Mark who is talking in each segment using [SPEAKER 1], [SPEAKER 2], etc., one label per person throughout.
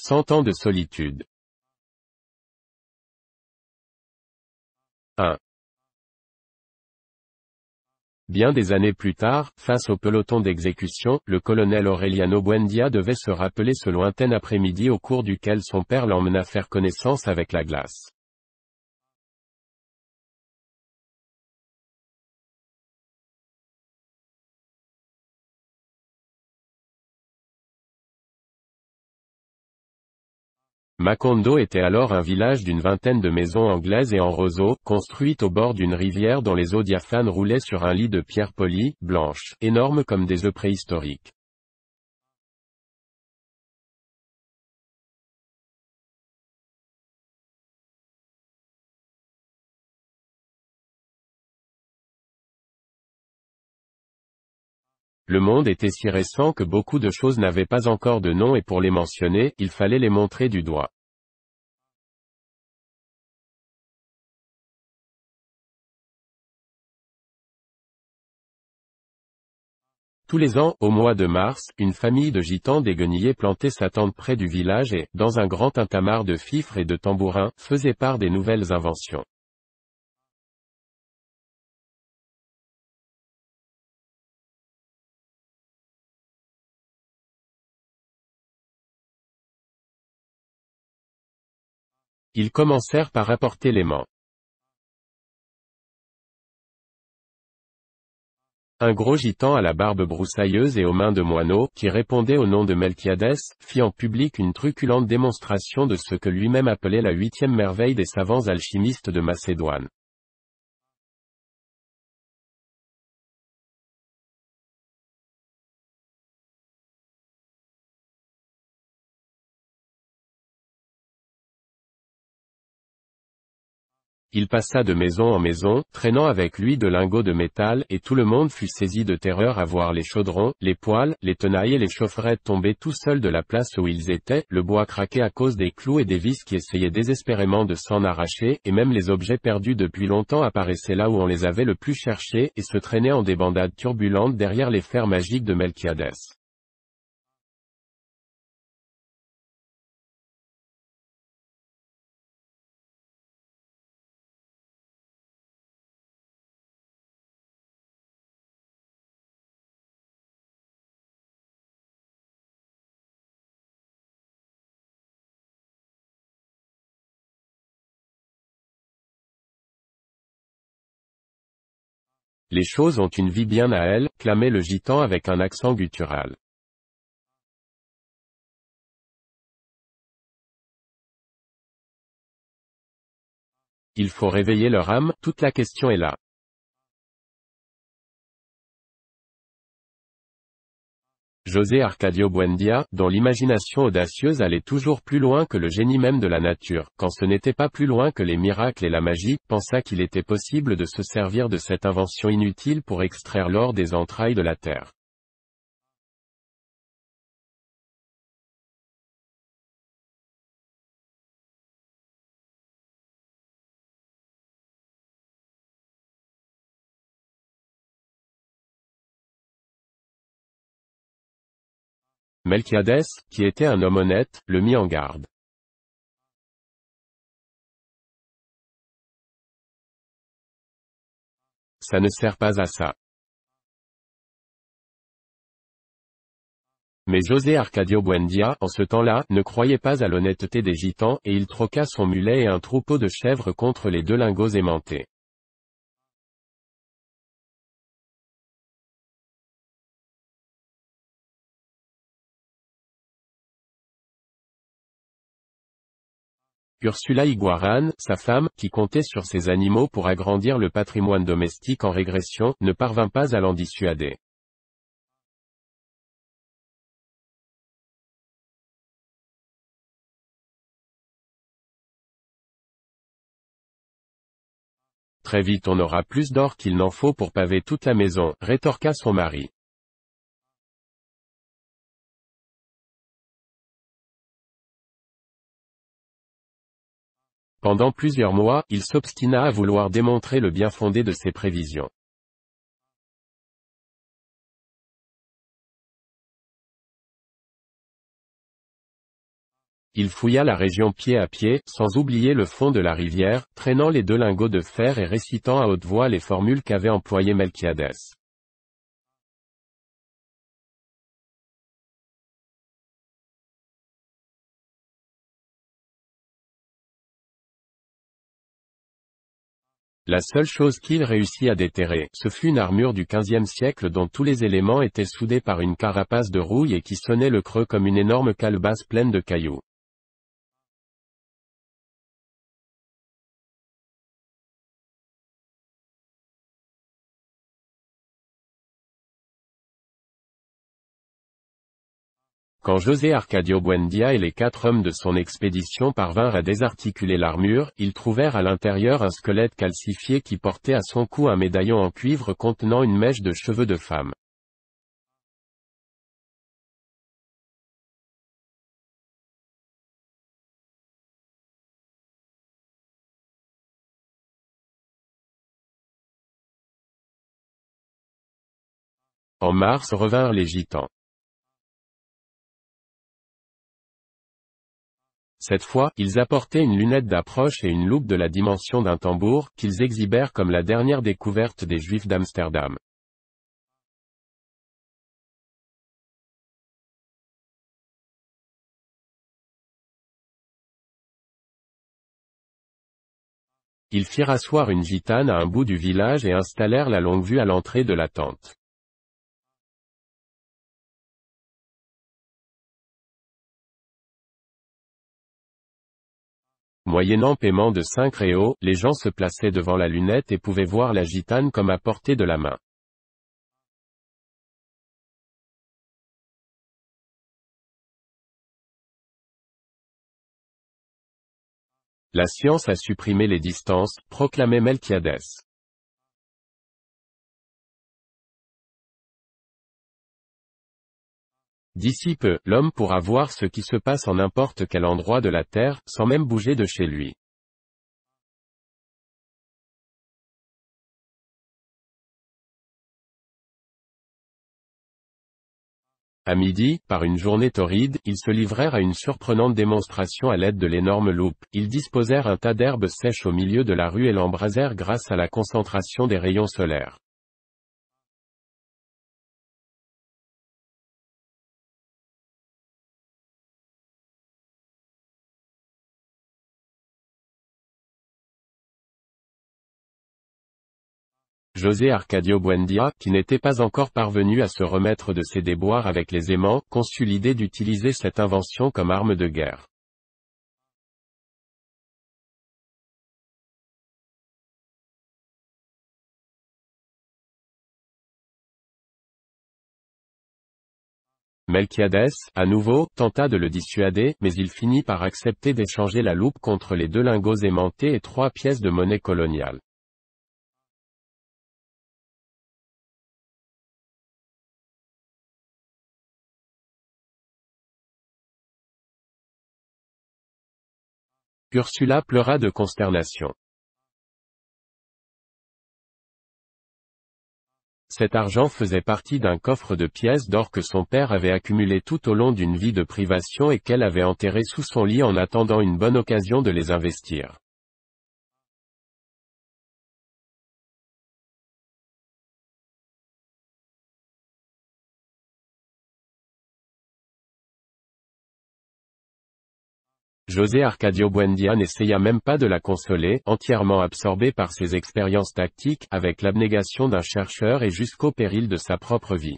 [SPEAKER 1] 100 ans de solitude. 1. Bien des années plus tard, face au peloton d'exécution, le colonel Aureliano Buendia devait se rappeler ce lointain après-midi au cours duquel son père l'emmena faire connaissance avec la glace. Macondo était alors un village d'une vingtaine de maisons anglaises et en roseaux, construites au bord d'une rivière dont les eaux diaphanes roulaient sur un lit de pierre polie, blanche, énorme comme des œufs préhistoriques. Le monde était si récent que beaucoup de choses n'avaient pas encore de nom et pour les mentionner, il fallait les montrer du doigt. Tous les ans, au mois de mars, une famille de gitans déguenillés plantait sa tente près du village et, dans un grand tintamarre de fifres et de tambourins, faisait part des nouvelles inventions. Ils commencèrent par apporter l'aimant. Un gros gitan à la barbe broussailleuse et aux mains de moineau, qui répondait au nom de Melquiades, fit en public une truculente démonstration de ce que lui-même appelait la 8e merveille des savants alchimistes de Macédoine. Il passa de maison en maison, traînant avec lui de lingots de métal, et tout le monde fut saisi de terreur à voir les chaudrons, les poêles, les tenailles et les chaufferettes tomber tout seuls de la place où ils étaient, le bois craquer à cause des clous et des vis qui essayaient désespérément de s'en arracher, et même les objets perdus depuis longtemps apparaissaient là où on les avait le plus cherchés, et se traînaient en débandade turbulente derrière les fers magiques de Melquiades. Les choses ont une vie bien à elles, clamait le gitan avec un accent guttural. Il faut réveiller leur âme, toute la question est là. José Arcadio Buendia, dont l'imagination audacieuse allait toujours plus loin que le génie même de la nature, quand ce n'était pas plus loin que les miracles et la magie, pensa qu'il était possible de se servir de cette invention inutile pour extraire l'or des entrailles de la terre. Melquiades, qui était un homme honnête, le mit en garde. Ça ne sert pas à ça. Mais José Arcadio Buendia, en ce temps-là, ne croyait pas à l'honnêteté des gitans, et il troqua son mulet et un troupeau de chèvres contre les 2 lingots aimantés. Ursula Iguaran, sa femme, qui comptait sur ces animaux pour agrandir le patrimoine domestique en régression, ne parvint pas à l'en dissuader. Très vite on aura plus d'or qu'il n'en faut pour paver toute la maison, rétorqua son mari. Pendant plusieurs mois, il s'obstina à vouloir démontrer le bien fondé de ses prévisions. Il fouilla la région pied à pied, sans oublier le fond de la rivière, traînant les 2 lingots de fer et récitant à haute voix les formules qu'avait employées Melquiadès. La seule chose qu'il réussit à déterrer, ce fut une armure du XVe siècle dont tous les éléments étaient soudés par une carapace de rouille et qui sonnait le creux comme une énorme calebasse pleine de cailloux. Quand José Arcadio Buendia et les 4 hommes de son expédition parvinrent à désarticuler l'armure, ils trouvèrent à l'intérieur un squelette calcifié qui portait à son cou un médaillon en cuivre contenant une mèche de cheveux de femme. En mars revinrent les gitans. Cette fois, ils apportaient une lunette d'approche et une loupe de la dimension d'un tambour, qu'ils exhibèrent comme la dernière découverte des Juifs d'Amsterdam. Ils firent asseoir une gitane à un bout du village et installèrent la longue-vue à l'entrée de la tente. Moyennant paiement de 5 réaux, les gens se plaçaient devant la lunette et pouvaient voir la gitane comme à portée de la main. La science a supprimé les distances, proclamait Melquiadès. D'ici peu, l'homme pourra voir ce qui se passe en n'importe quel endroit de la Terre, sans même bouger de chez lui. À midi, par une journée torride, ils se livrèrent à une surprenante démonstration à l'aide de l'énorme loupe. Ils disposèrent un tas d'herbes sèches au milieu de la rue et l'embrasèrent grâce à la concentration des rayons solaires. José Arcadio Buendia, qui n'était pas encore parvenu à se remettre de ses déboires avec les aimants, conçut l'idée d'utiliser cette invention comme arme de guerre. Melquiadès, à nouveau, tenta de le dissuader, mais il finit par accepter d'échanger la loupe contre les 2 lingots aimantés et 3 pièces de monnaie coloniale. Ursula pleura de consternation. Cet argent faisait partie d'un coffre de pièces d'or que son père avait accumulé tout au long d'une vie de privation et qu'elle avait enterré sous son lit en attendant une bonne occasion de les investir. José Arcadio Buendia n'essaya même pas de la consoler, entièrement absorbé par ses expériences tactiques, avec l'abnégation d'un chercheur et jusqu'au péril de sa propre vie.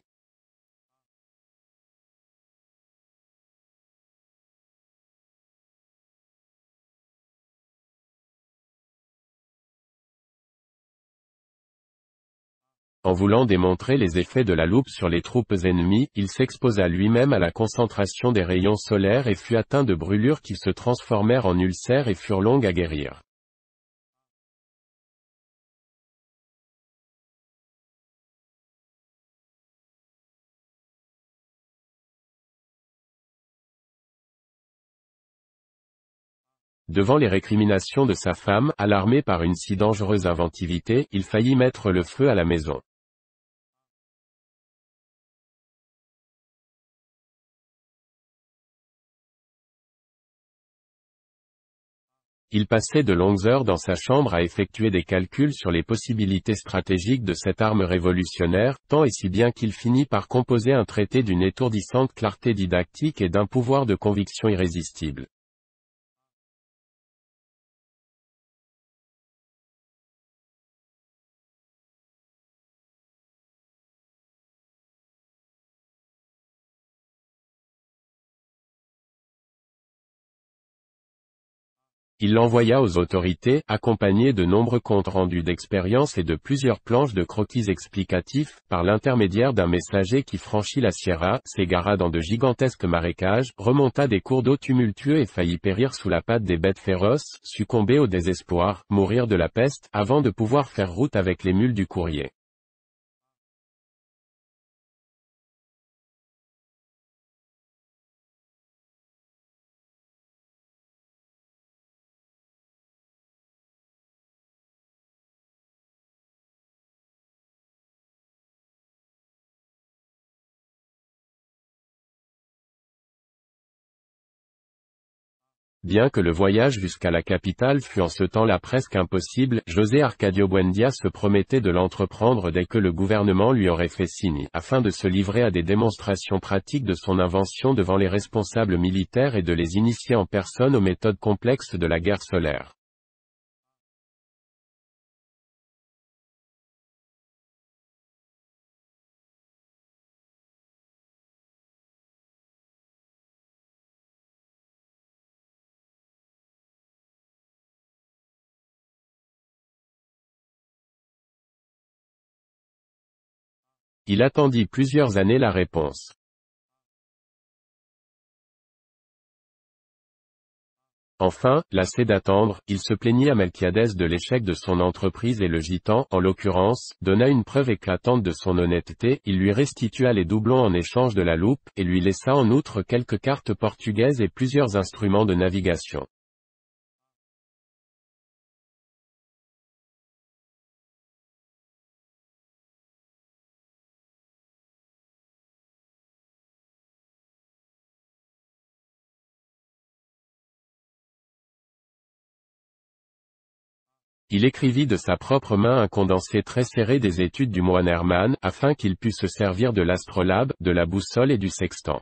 [SPEAKER 1] En voulant démontrer les effets de la loupe sur les troupes ennemies, il s'exposa lui-même à la concentration des rayons solaires et fut atteint de brûlures qui se transformèrent en ulcères et furent longues à guérir. Devant les récriminations de sa femme, alarmé par une si dangereuse inventivité, il faillit mettre le feu à la maison. Il passait de longues heures dans sa chambre à effectuer des calculs sur les possibilités stratégiques de cette arme révolutionnaire, tant et si bien qu'il finit par composer un traité d'une étourdissante clarté didactique et d'un pouvoir de conviction irrésistible. Il l'envoya aux autorités, accompagné de nombreux comptes rendus d'expérience et de plusieurs planches de croquis explicatifs, par l'intermédiaire d'un messager qui franchit la Sierra, s'égara dans de gigantesques marécages, remonta des cours d'eau tumultueux et faillit périr sous la patte des bêtes féroces, succomber au désespoir, mourir de la peste, avant de pouvoir faire route avec les mules du courrier. Bien que le voyage jusqu'à la capitale fût en ce temps-là presque impossible, José Arcadio Buendía se promettait de l'entreprendre dès que le gouvernement lui aurait fait signe, afin de se livrer à des démonstrations pratiques de son invention devant les responsables militaires et de les initier en personne aux méthodes complexes de la guerre solaire. Il attendit plusieurs années la réponse. Enfin, lassé d'attendre, il se plaignit à Melquiadès de l'échec de son entreprise et le gitan, en l'occurrence, donna une preuve éclatante de son honnêteté, il lui restitua les doublons en échange de la loupe, et lui laissa en outre quelques cartes portugaises et plusieurs instruments de navigation. Il écrivit de sa propre main un condensé très serré des études du moine Hermann, afin qu'il pût se servir de l'astrolabe, de la boussole et du sextant.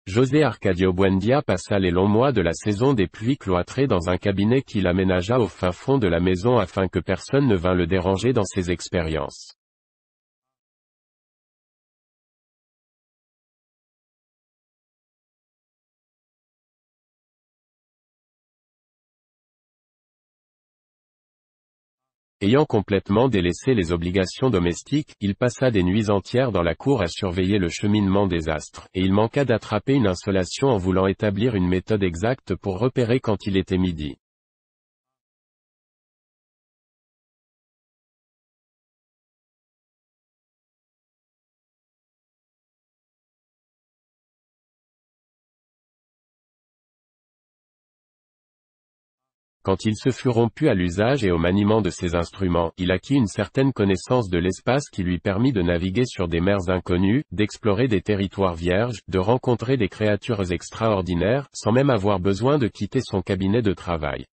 [SPEAKER 1] José Arcadio Buendía passa les longs mois de la saison des pluies cloîtré dans un cabinet qu'il aménagea au fin fond de la maison afin que personne ne vînt le déranger dans ses expériences. Ayant complètement délaissé les obligations domestiques, il passa des nuits entières dans la cour à surveiller le cheminement des astres, et il manqua d'attraper une insolation en voulant établir une méthode exacte pour repérer quand il était midi. Quand il se fut rompu à l'usage et au maniement de ses instruments, il acquit une certaine connaissance de l'espace qui lui permit de naviguer sur des mers inconnues, d'explorer des territoires vierges, de rencontrer des créatures extraordinaires, sans même avoir besoin de quitter son cabinet de travail.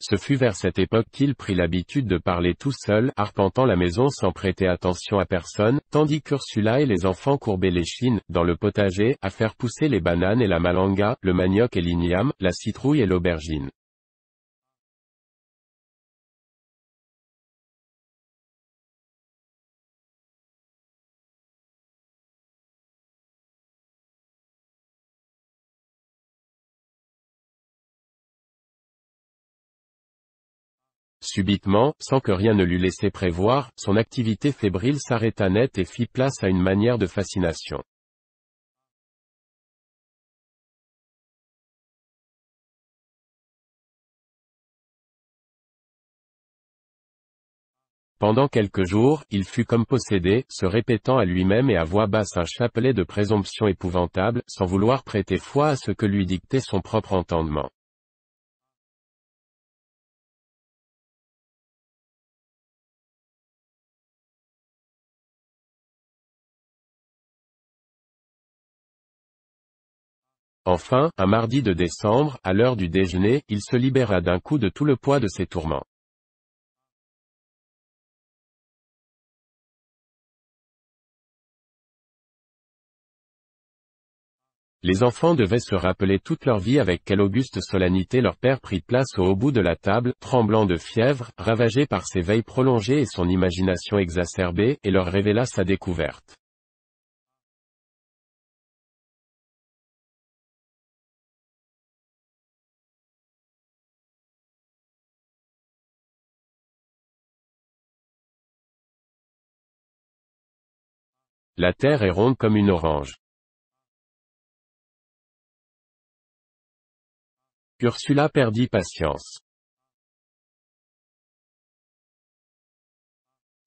[SPEAKER 1] Ce fut vers cette époque qu'il prit l'habitude de parler tout seul, arpentant la maison sans prêter attention à personne, tandis qu'Ursula et les enfants courbaient l'échine, dans le potager, à faire pousser les bananes et la malanga, le manioc et l'igname, la citrouille et l'aubergine. Subitement, sans que rien ne l'eût laissé prévoir, son activité fébrile s'arrêta net et fit place à une manière de fascination. Pendant quelques jours, il fut comme possédé, se répétant à lui-même et à voix basse un chapelet de présomptions épouvantables, sans vouloir prêter foi à ce que lui dictait son propre entendement. Enfin, un mardi de décembre, à l'heure du déjeuner, il se libéra d'un coup de tout le poids de ses tourments. Les enfants devaient se rappeler toute leur vie avec quelle auguste solennité leur père prit place au haut bout de la table, tremblant de fièvre, ravagé par ses veilles prolongées et son imagination exacerbée, et leur révéla sa découverte. La terre est ronde comme une orange. Ursula perdit patience.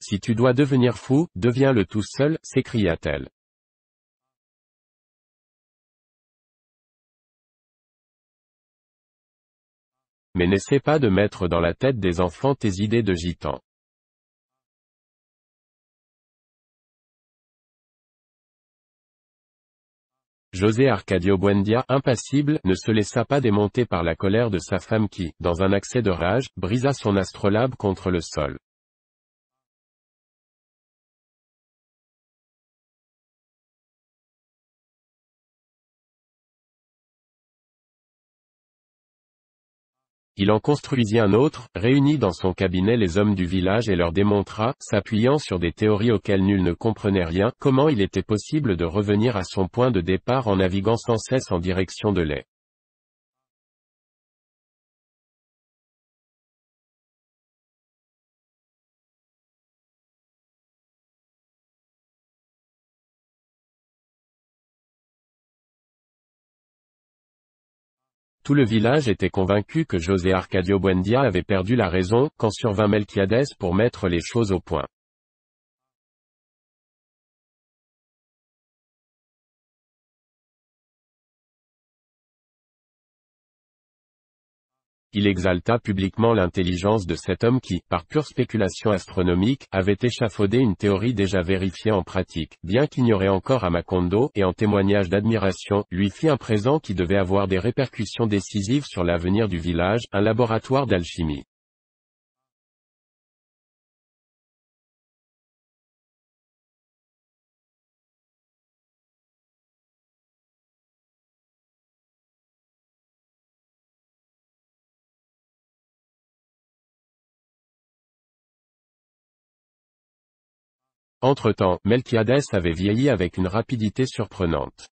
[SPEAKER 1] Si tu dois devenir fou, deviens-le tout seul, s'écria-t-elle. Mais n'essaie pas de mettre dans la tête des enfants tes idées de gitan. José Arcadio Buendia, impassible, ne se laissa pas démonter par la colère de sa femme qui, dans un accès de rage, brisa son astrolabe contre le sol. Il en construisit un autre, réunit dans son cabinet les hommes du village et leur démontra, s'appuyant sur des théories auxquelles nul ne comprenait rien, comment il était possible de revenir à son point de départ en naviguant sans cesse en direction de l'est. Tout le village était convaincu que José Arcadio Buendia avait perdu la raison, quand survint Melquiades pour mettre les choses au point. Il exalta publiquement l'intelligence de cet homme qui, par pure spéculation astronomique, avait échafaudé une théorie déjà vérifiée en pratique, bien qu'ignorée encore à Macondo, et en témoignage d'admiration, lui fit un présent qui devait avoir des répercussions décisives sur l'avenir du village, un laboratoire d'alchimie. Entre-temps, Melquiades avait vieilli avec une rapidité surprenante.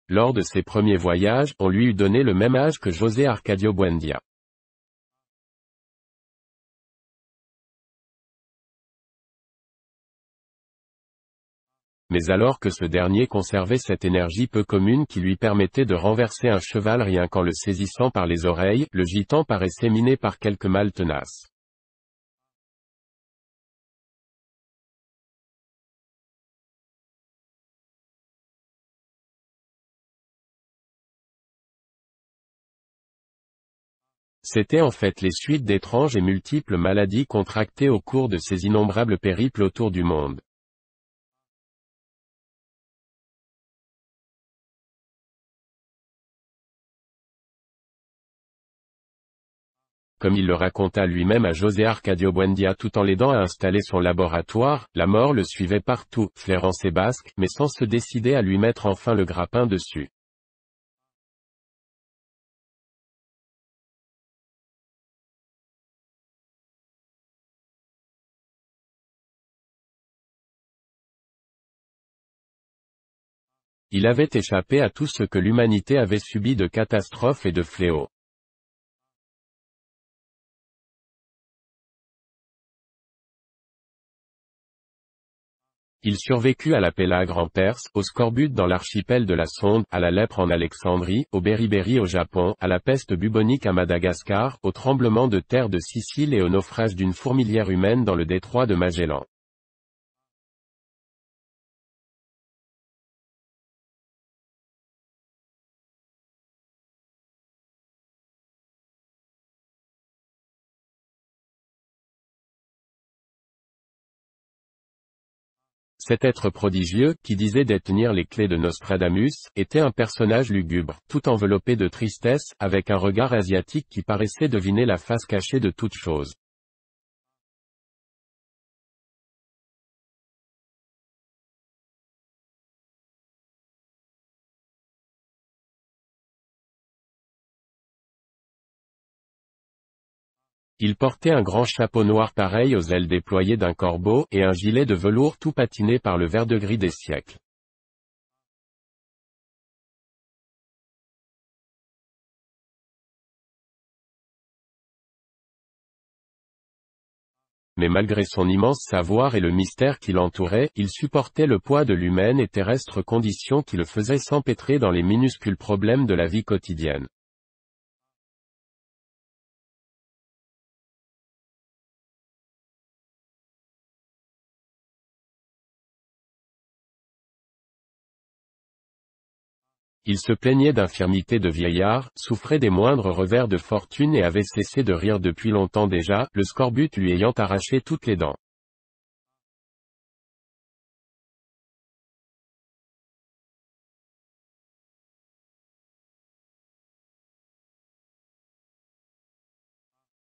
[SPEAKER 1] Lors de ses premiers voyages, on lui eût donné le même âge que José Arcadio Buendia. Mais alors que ce dernier conservait cette énergie peu commune qui lui permettait de renverser un cheval rien qu'en le saisissant par les oreilles, le gitan paraissait miné par quelque mal tenace. C'étaient en fait les suites d'étranges et multiples maladies contractées au cours de ses innombrables périples autour du monde. Comme il le raconta lui-même à José Arcadio Buendia tout en l'aidant à installer son laboratoire, la mort le suivait partout, flairant ses basques, mais sans se décider à lui mettre enfin le grappin dessus. Il avait échappé à tout ce que l'humanité avait subi de catastrophes et de fléaux. Il survécut à la pélagre en Perse, au scorbut dans l'archipel de la Sonde, à la lèpre en Alexandrie, au beriberi au Japon, à la peste bubonique à Madagascar, au tremblement de terre de Sicile et au naufrage d'une fourmilière humaine dans le détroit de Magellan. Cet être prodigieux, qui disait détenir les clés de Nostradamus, était un personnage lugubre, tout enveloppé de tristesse, avec un regard asiatique qui paraissait deviner la face cachée de toute chose. Il portait un grand chapeau noir pareil aux ailes déployées d'un corbeau, et un gilet de velours tout patiné par le vert-de-gris des siècles. Mais malgré son immense savoir et le mystère qui l'entourait, il supportait le poids de l'humaine et terrestre condition qui le faisait s'empêtrer dans les minuscules problèmes de la vie quotidienne. Il se plaignait d'infirmités de vieillard, souffrait des moindres revers de fortune et avait cessé de rire depuis longtemps déjà, le scorbut lui ayant arraché toutes les dents.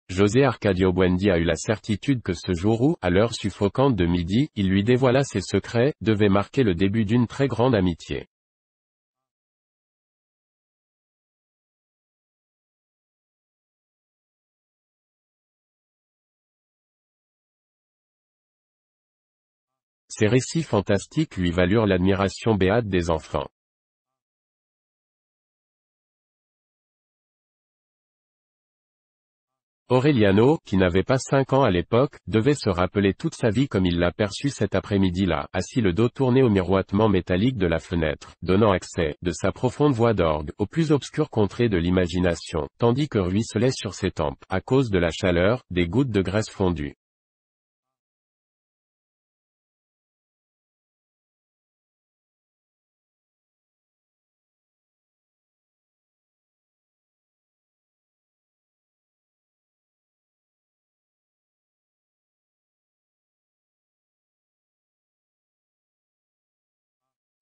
[SPEAKER 1] José Arcadio Buendía a eu la certitude que ce jour où, à l'heure suffocante de midi, il lui dévoila ses secrets, devait marquer le début d'une très grande amitié. Ces récits fantastiques lui valurent l'admiration béate des enfants. Aureliano, qui n'avait pas 5 ans à l'époque, devait se rappeler toute sa vie comme il l'a perçue cet après-midi-là, assis le dos tourné au miroitement métallique de la fenêtre, donnant accès, de sa profonde voix d'orgue, aux plus obscures contrées de l'imagination, tandis que ruisselaient sur ses tempes, à cause de la chaleur, des gouttes de graisse fondue.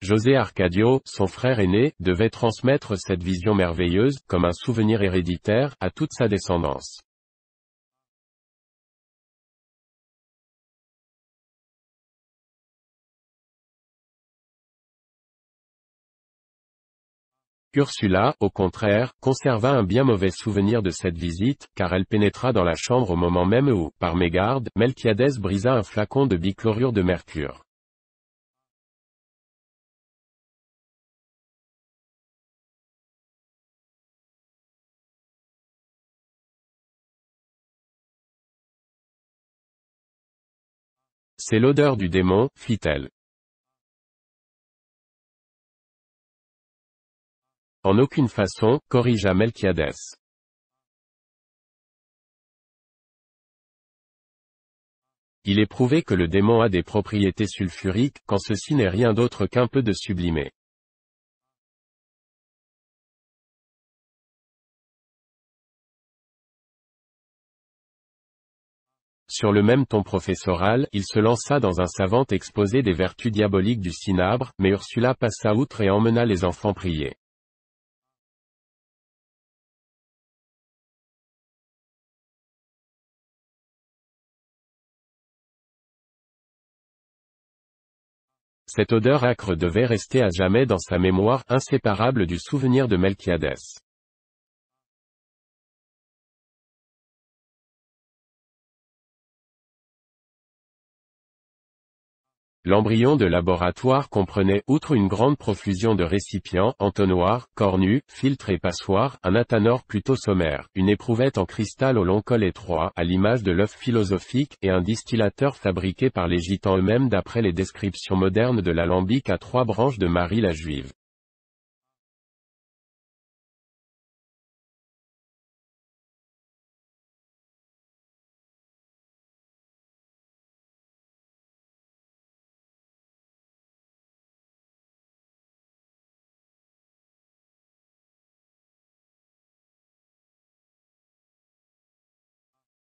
[SPEAKER 1] José Arcadio, son frère aîné, devait transmettre cette vision merveilleuse, comme un souvenir héréditaire, à toute sa descendance. Ursula, au contraire, conserva un bien mauvais souvenir de cette visite, car elle pénétra dans la chambre au moment même où, par mégarde, Melquiadès brisa un flacon de bichlorure de mercure. C'est l'odeur du démon, fit-elle. En aucune façon, corrigea Melquiadès. Il est prouvé que le démon a des propriétés sulfuriques, quand ceci n'est rien d'autre qu'un peu de sublimé. Sur le même ton professoral, il se lança dans un savant exposé des vertus diaboliques du cinabre, mais Ursula passa outre et emmena les enfants prier. Cette odeur âcre devait rester à jamais dans sa mémoire, inséparable du souvenir de Melquiadès. L'embryon de laboratoire comprenait, outre une grande profusion de récipients, entonnoirs, cornues, filtres et passoires, un athanor plutôt sommaire, une éprouvette en cristal au long col étroit, à l'image de l'œuf philosophique, et un distillateur fabriqué par les gitans eux-mêmes d'après les descriptions modernes de l'alambic à 3 branches de Marie la Juive.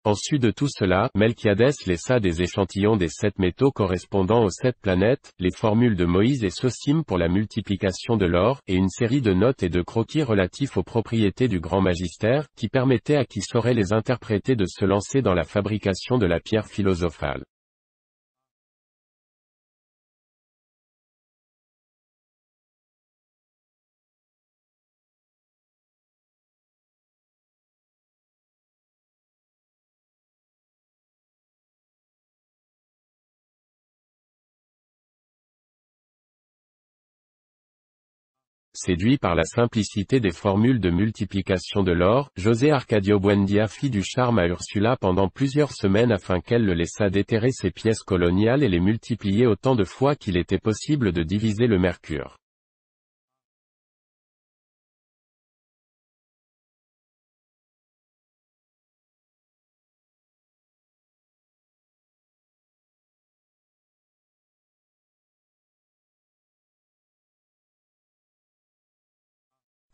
[SPEAKER 1] Ensuite de tout cela, Melquiadès laissa des échantillons des 7 métaux correspondant aux 7 planètes, les formules de Moïse et Sosim pour la multiplication de l'or, et une série de notes et de croquis relatifs aux propriétés du grand magistère, qui permettaient à qui saurait les interpréter de se lancer dans la fabrication de la pierre philosophale. Séduit par la simplicité des formules de multiplication de l'or, José Arcadio Buendia fit du charme à Ursula pendant plusieurs semaines afin qu'elle le laissât déterrer ses pièces coloniales et les multiplier autant de fois qu'il était possible de diviser le mercure.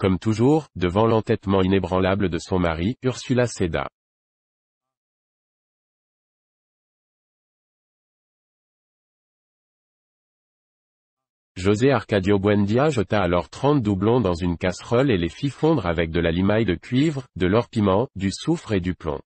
[SPEAKER 1] Comme toujours, devant l'entêtement inébranlable de son mari, Ursula céda. José Arcadio Buendia jeta alors 30 doublons dans une casserole et les fit fondre avec de la limaille de cuivre, de l'or-piment, du soufre et du plomb.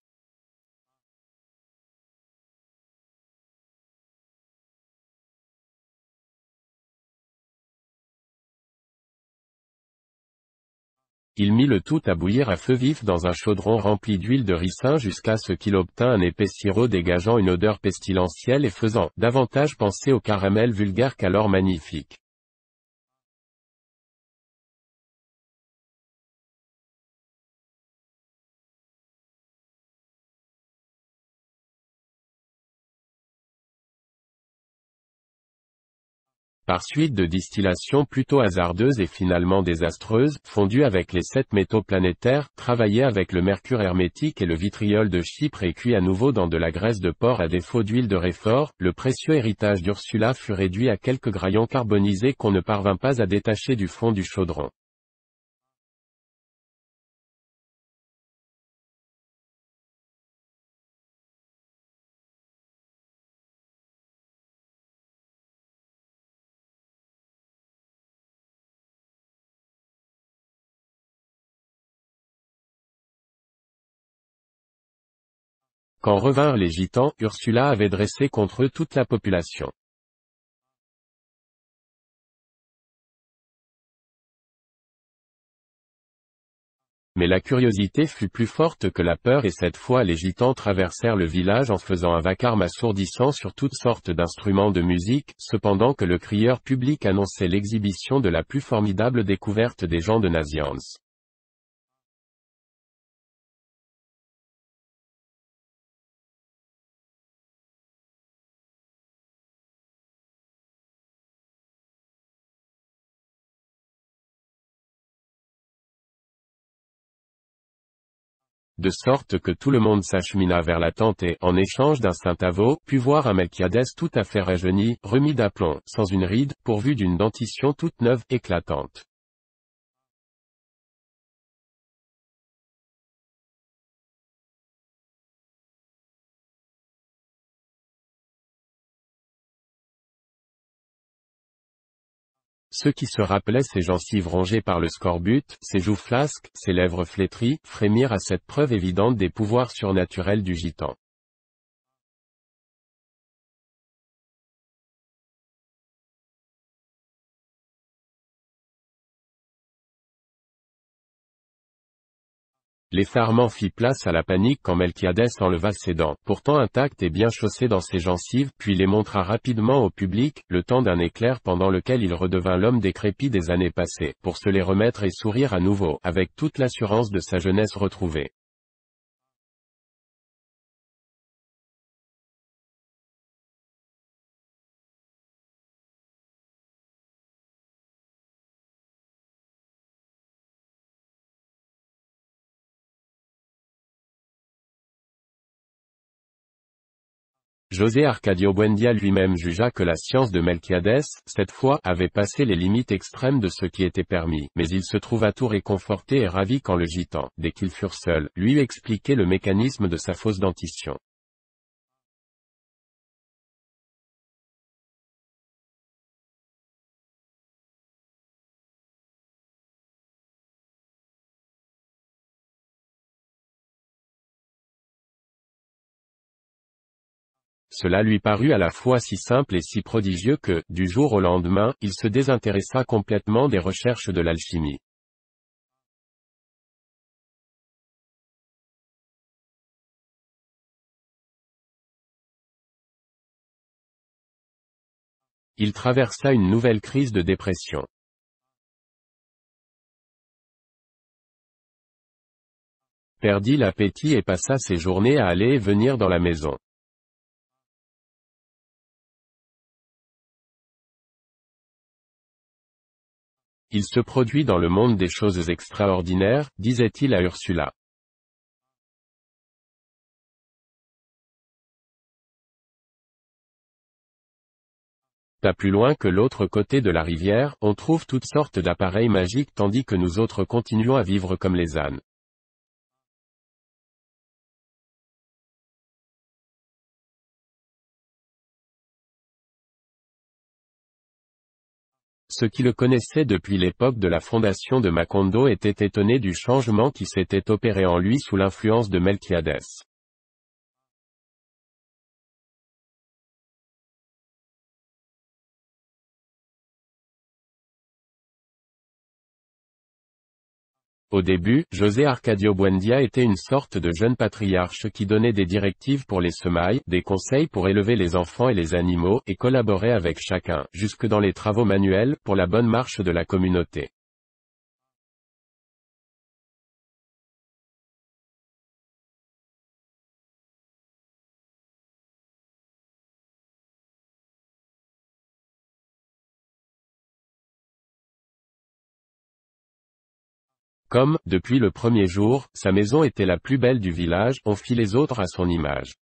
[SPEAKER 1] Il mit le tout à bouillir à feu vif dans un chaudron rempli d'huile de ricin jusqu'à ce qu'il obtint un épais sirop dégageant une odeur pestilentielle et faisant davantage penser au caramel vulgaire qu'à l'or magnifique. Par suite de distillation plutôt hasardeuse et finalement désastreuse, fondu avec les 7 métaux planétaires, travaillé avec le mercure hermétique et le vitriol de Chypre et cuit à nouveau dans de la graisse de porc à défaut d'huile de réfort, le précieux héritage d'Ursula fut réduit à quelques graillons carbonisés qu'on ne parvint pas à détacher du fond du chaudron. Quand revinrent les gitans, Ursula avait dressé contre eux toute la population. Mais la curiosité fut plus forte que la peur et cette fois les gitans traversèrent le village en faisant un vacarme assourdissant sur toutes sortes d'instruments de musique, cependant que le crieur public annonçait l'exhibition de la plus formidable découverte des gens de Nazianz. De sorte que tout le monde s'achemina vers la tente et, en échange d'un Saint-Avo, put voir un Melchiadès tout à fait rajeuni, remis d'aplomb, sans une ride, pourvu d'une dentition toute neuve, éclatante. Ceux qui se rappelaient ses gencives rongées par le scorbut, ses joues flasques, ses lèvres flétries, frémirent à cette preuve évidente des pouvoirs surnaturels du gitan. L'effarement fit place à la panique quand Melquiadès enleva ses dents, pourtant intactes et bien chaussées dans ses gencives, puis les montra rapidement au public, le temps d'un éclair pendant lequel il redevint l'homme décrépit des années passées, pour se les remettre et sourire à nouveau, avec toute l'assurance de sa jeunesse retrouvée. José Arcadio Buendia lui-même jugea que la science de Melquiadès, cette fois, avait passé les limites extrêmes de ce qui était permis, mais il se trouva tout réconforté et ravi quand le gitan, dès qu'ils furent seuls, lui expliquait le mécanisme de sa fausse dentition. Cela lui parut à la fois si simple et si prodigieux que, du jour au lendemain, il se désintéressa complètement des recherches de l'alchimie. Il traversa une nouvelle crise de dépression. Perdit l'appétit et passa ses journées à aller et venir dans la maison. Il se produit dans le monde des choses extraordinaires, disait-il à Ursula. Pas plus loin que l'autre côté de la rivière, on trouve toutes sortes d'appareils magiques tandis que nous autres continuons à vivre comme les ânes. Ceux qui le connaissaient depuis l'époque de la fondation de Macondo étaient étonnés du changement qui s'était opéré en lui sous l'influence de Melquiadès. Au début, José Arcadio Buendia était une sorte de jeune patriarche qui donnait des directives pour les semailles, des conseils pour élever les enfants et les animaux, et collaborait avec chacun, jusque dans les travaux manuels, pour la bonne marche de la communauté. Comme, depuis le premier jour, sa maison était la plus belle du village, on fit les autres à son image.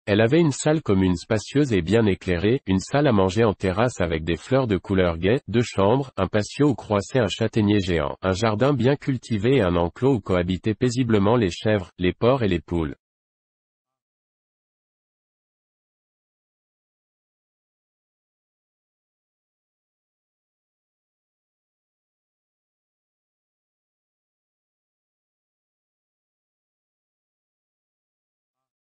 [SPEAKER 1] Elle avait une salle commune spacieuse et bien éclairée, une salle à manger en terrasse avec des fleurs de couleur gaie, 2 chambres, un patio où croissait un châtaignier géant, un jardin bien cultivé et un enclos où cohabitaient paisiblement les chèvres, les porcs et les poules.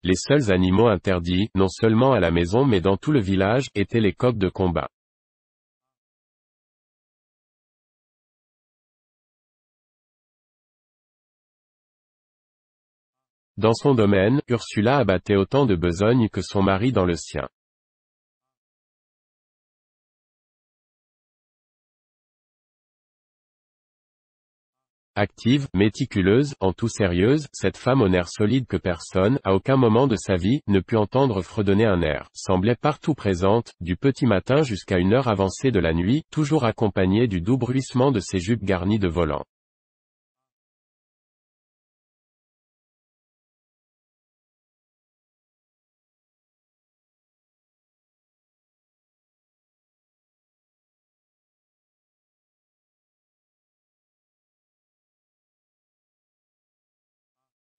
[SPEAKER 1] Les seuls animaux interdits, non seulement à la maison mais dans tout le village, étaient les coqs de combat. Dans son domaine, Ursula abattait autant de besognes que son mari dans le sien. Active, méticuleuse, en tout sérieuse, cette femme au nerf solide que personne, à aucun moment de sa vie, ne put entendre fredonner un air, semblait partout présente, du petit matin jusqu'à une heure avancée de la nuit, toujours accompagnée du doux bruissement de ses jupes garnies de volants.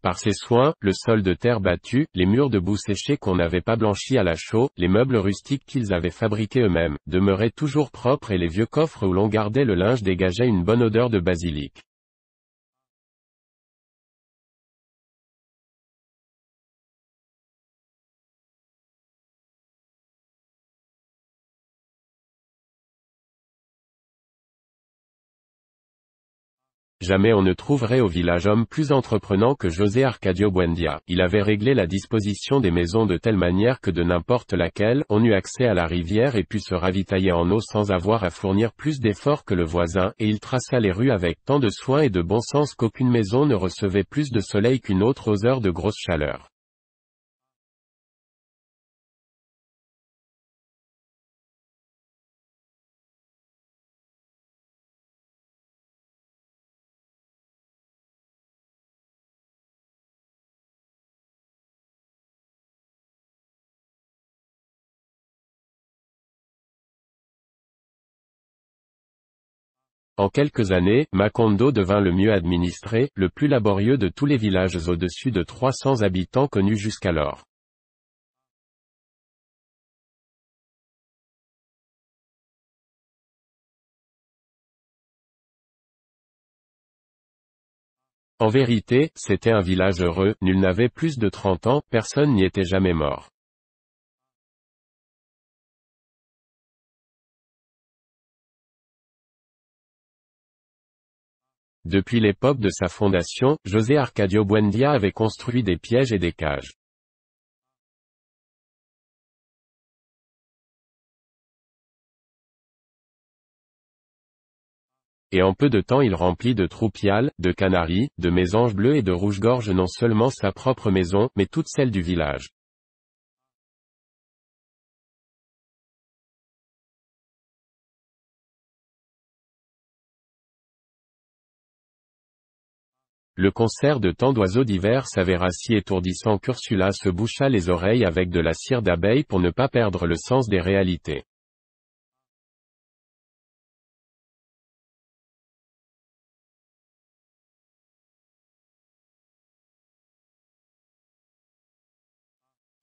[SPEAKER 1] Par ses soins, le sol de terre battu, les murs de boue séchée qu'on n'avait pas blanchis à la chaux, les meubles rustiques qu'ils avaient fabriqués eux-mêmes, demeuraient toujours propres et les vieux coffres où l'on gardait le linge dégageaient une bonne odeur de basilic. Jamais on ne trouverait au village homme plus entreprenant que José Arcadio Buendia. Il avait réglé la disposition des maisons de telle manière que de n'importe laquelle, on eut accès à la rivière et put se ravitailler en eau sans avoir à fournir plus d'efforts que le voisin, et il traça les rues avec tant de soin et de bon sens qu'aucune maison ne recevait plus de soleil qu'une autre aux heures de grosse chaleur. En quelques années, Macondo devint le mieux administré, le plus laborieux de tous les villages au-dessus de 300 habitants connus jusqu'alors. En vérité, c'était un village heureux, nul n'avait plus de 30 ans, personne n'y était jamais mort. Depuis l'époque de sa fondation, José Arcadio Buendia avait construit des pièges et des cages. Et en peu de temps il remplit de troupials, de canaris, de mésanges bleus et de rouge-gorge non seulement sa propre maison, mais toutes celles du village. Le concert de tant d'oiseaux divers s'avéra si étourdissant qu'Ursula se boucha les oreilles avec de la cire d'abeille pour ne pas perdre le sens des réalités.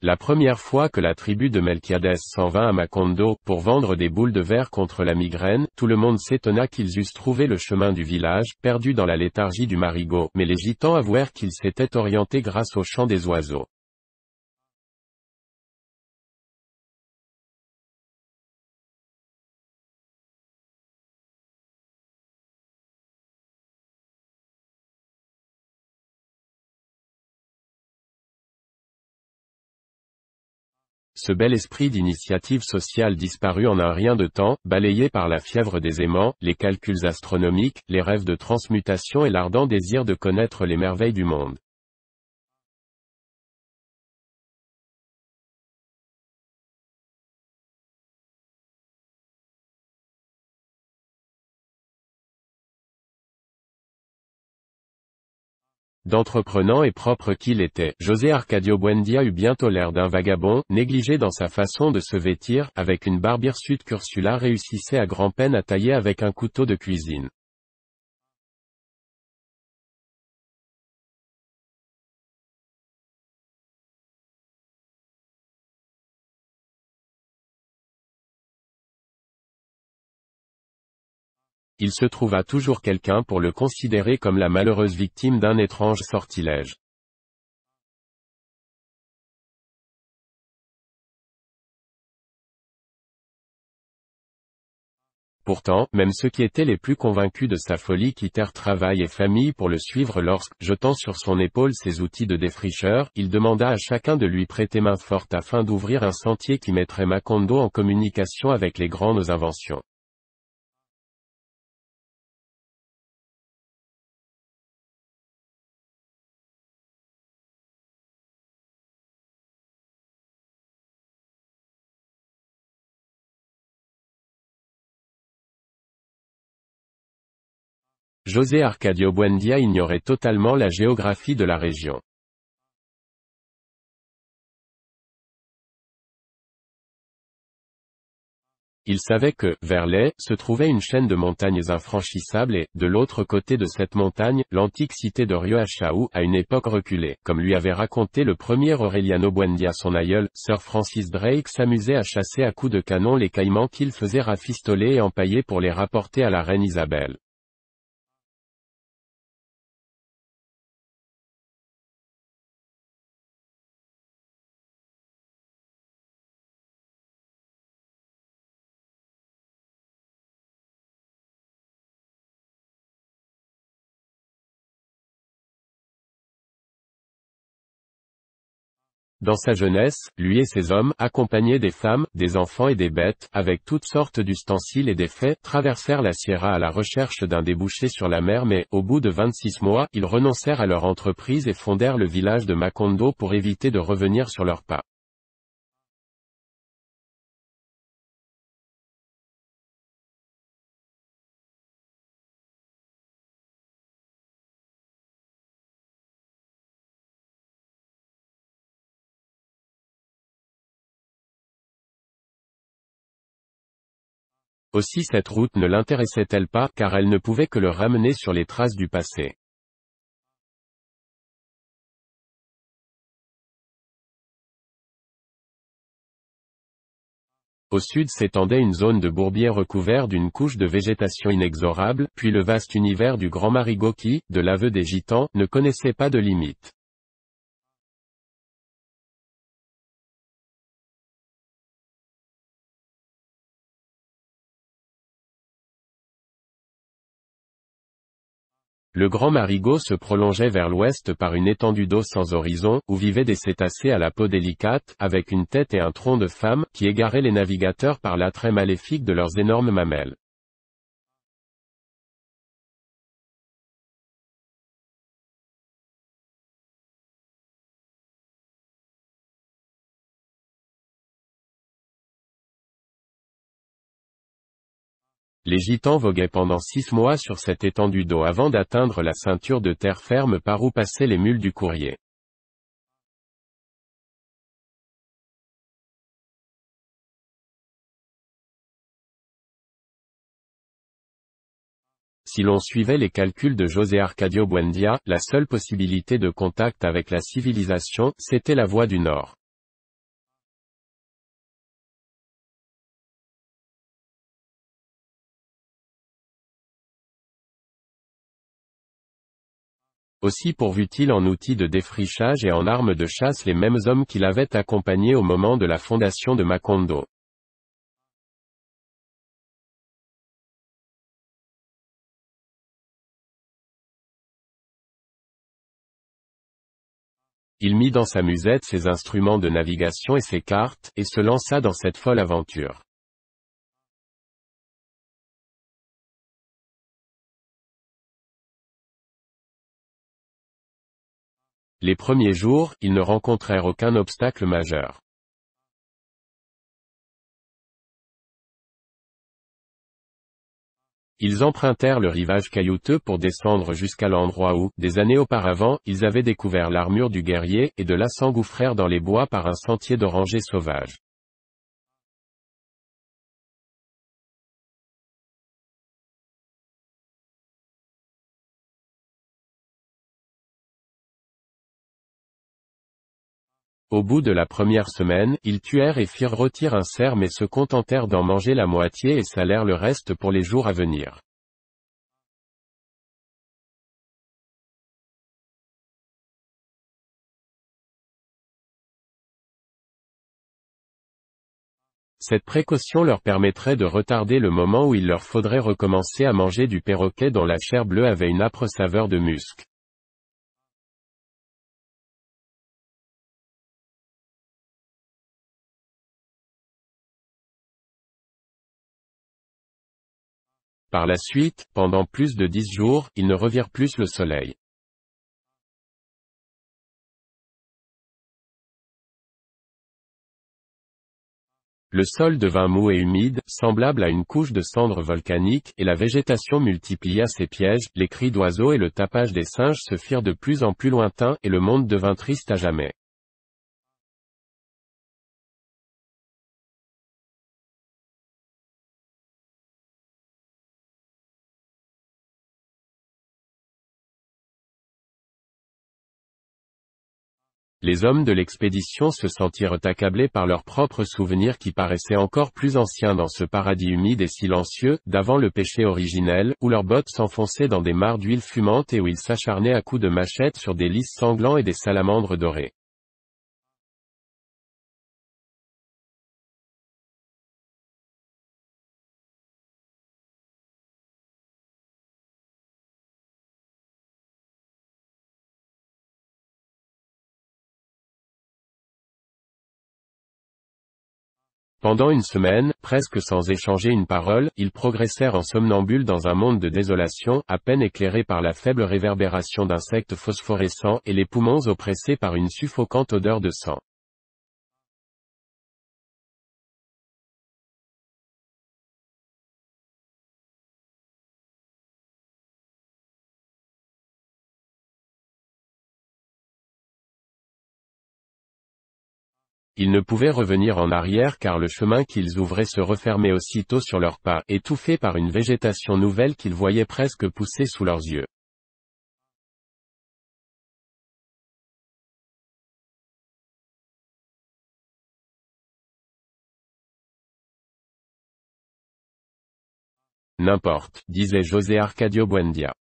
[SPEAKER 1] La première fois que la tribu de Melquiades s'en vint à Macondo, pour vendre des boules de verre contre la migraine, tout le monde s'étonna qu'ils eussent trouvé le chemin du village, perdu dans la léthargie du marigot, mais les gitans avouèrent qu'ils s'étaient orientés grâce au chant des oiseaux. Ce bel esprit d'initiative sociale disparut en un rien de temps, balayé par la fièvre des aimants, les calculs astronomiques, les rêves de transmutation et l'ardent désir de connaître les merveilles du monde. D'entreprenant et propre qu'il était, José Arcadio Buendia eut bientôt l'air d'un vagabond, négligé dans sa façon de se vêtir, avec une barbe hirsute qu'Ursula réussissait à grand-peine à tailler avec un couteau de cuisine. Il se trouva toujours quelqu'un pour le considérer comme la malheureuse victime d'un étrange sortilège. Pourtant, même ceux qui étaient les plus convaincus de sa folie quittèrent travail et famille pour le suivre lorsque, jetant sur son épaule ses outils de défricheur, il demanda à chacun de lui prêter main forte afin d'ouvrir un sentier qui mettrait Macondo en communication avec les grandes inventions. José Arcadio Buendia ignorait totalement la géographie de la région. Il savait que, vers l'est, se trouvait une chaîne de montagnes infranchissables et, de l'autre côté de cette montagne, l'antique cité de Riohachaou, à une époque reculée. Comme lui avait raconté le premier Aureliano Buendia son aïeul, Sir Francis Drake s'amusait à chasser à coups de canon les caïmans qu'il faisait rafistoler et empailler pour les rapporter à la reine Isabelle. Dans sa jeunesse, lui et ses hommes, accompagnés des femmes, des enfants et des bêtes, avec toutes sortes d'ustensiles et d'effets, traversèrent la Sierra à la recherche d'un débouché sur la mer mais, au bout de 26 mois, ils renoncèrent à leur entreprise et fondèrent le village de Macondo pour éviter de revenir sur leurs pas. Aussi cette route ne l'intéressait-elle pas, car elle ne pouvait que le ramener sur les traces du passé. Au sud s'étendait une zone de bourbiers recouvert d'une couche de végétation inexorable, puis le vaste univers du Grand Marigot qui, de l'aveu des Gitans, ne connaissait pas de limite. Le Grand Marigot se prolongeait vers l'ouest par une étendue d'eau sans horizon, où vivaient des cétacés à la peau délicate, avec une tête et un tronc de femme, qui égaraient les navigateurs par l'attrait maléfique de leurs énormes mamelles. Les Gitans voguaient pendant 6 mois sur cette étendue d'eau avant d'atteindre la ceinture de terre ferme par où passaient les mules du courrier. Si l'on suivait les calculs de José Arcadio Buendia, la seule possibilité de contact avec la civilisation, c'était la voie du Nord. Aussi pourvut-il en outils de défrichage et en armes de chasse les mêmes hommes qui l'avaient accompagné au moment de la fondation de Macondo. Il mit dans sa musette ses instruments de navigation et ses cartes, et se lança dans cette folle aventure. Les premiers jours, ils ne rencontrèrent aucun obstacle majeur. Ils empruntèrent le rivage caillouteux pour descendre jusqu'à l'endroit où, des années auparavant, ils avaient découvert l'armure du guerrier, et de là s'engouffrèrent dans les bois par un sentier d'orangers sauvages. Au bout de la première semaine, ils tuèrent et firent rôtir un cerf mais se contentèrent d'en manger la moitié et salèrent le reste pour les jours à venir. Cette précaution leur permettrait de retarder le moment où il leur faudrait recommencer à manger du perroquet dont la chair bleue avait une âpre saveur de musc. Par la suite, pendant plus de 10 jours, ils ne revirent plus le soleil. Le sol devint mou et humide, semblable à une couche de cendres volcaniques, et la végétation multiplia ses pièges, les cris d'oiseaux et le tapage des singes se firent de plus en plus lointains, et le monde devint triste à jamais. Les hommes de l'expédition se sentirent accablés par leurs propres souvenirs qui paraissaient encore plus anciens dans ce paradis humide et silencieux, d'avant le péché originel, où leurs bottes s'enfonçaient dans des mares d'huile fumante et où ils s'acharnaient à coups de machette sur des lys sanglants et des salamandres dorées. Pendant une semaine, presque sans échanger une parole, ils progressèrent en somnambule dans un monde de désolation, à peine éclairé par la faible réverbération d'insectes phosphorescents et les poumons oppressés par une suffocante odeur de sang. Ils ne pouvaient revenir en arrière car le chemin qu'ils ouvraient se refermait aussitôt sur leurs pas, étouffés par une végétation nouvelle qu'ils voyaient presque pousser sous leurs yeux. N'importe, disait José Arcadio Buendia.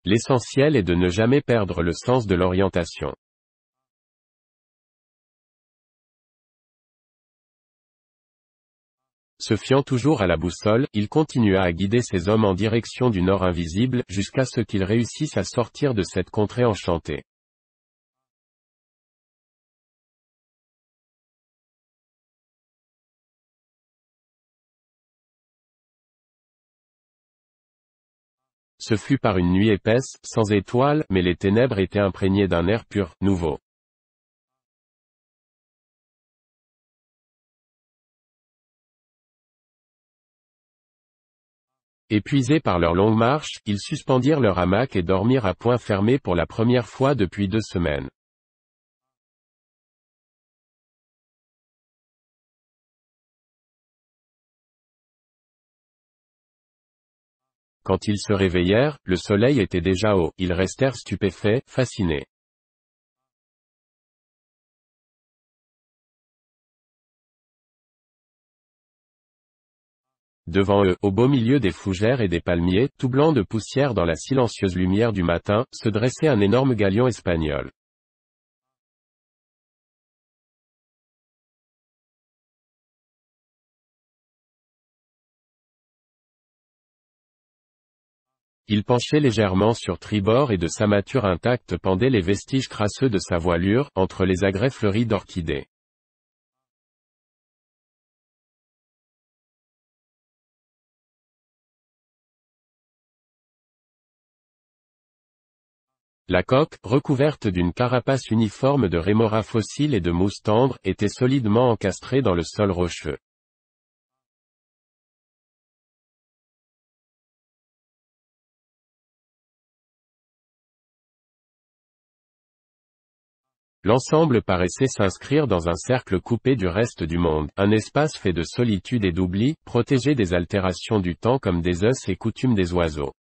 [SPEAKER 1] L'essentiel est de ne jamais perdre le sens de l'orientation. Se fiant toujours à la boussole, il continua à guider ses hommes en direction du nord invisible, jusqu'à ce qu'ils réussissent à sortir de cette contrée enchantée. Ce fut par une nuit épaisse, sans étoiles, mais les ténèbres étaient imprégnées d'un air pur, nouveau. Épuisés par leur longue marche, ils suspendirent leur hamac et dormirent à point fermé pour la première fois depuis 2 semaines. Quand ils se réveillèrent, le soleil était déjà haut, ils restèrent stupéfaits, fascinés. Devant eux, au beau milieu des fougères et des palmiers, tout blanc de poussière dans la silencieuse lumière du matin, se dressait un énorme galion espagnol. Il penchait légèrement sur tribord et de sa mâture intacte pendaient les vestiges crasseux de sa voilure, entre les agrès fleuris d'orchidées. La coque, recouverte d'une carapace uniforme de rémora fossiles et de mousse tendre, était solidement encastrée dans le sol rocheux. L'ensemble paraissait s'inscrire dans un cercle coupé du reste du monde, un espace fait de solitude et d'oubli, protégé des altérations du temps comme des us et coutumes des oiseaux.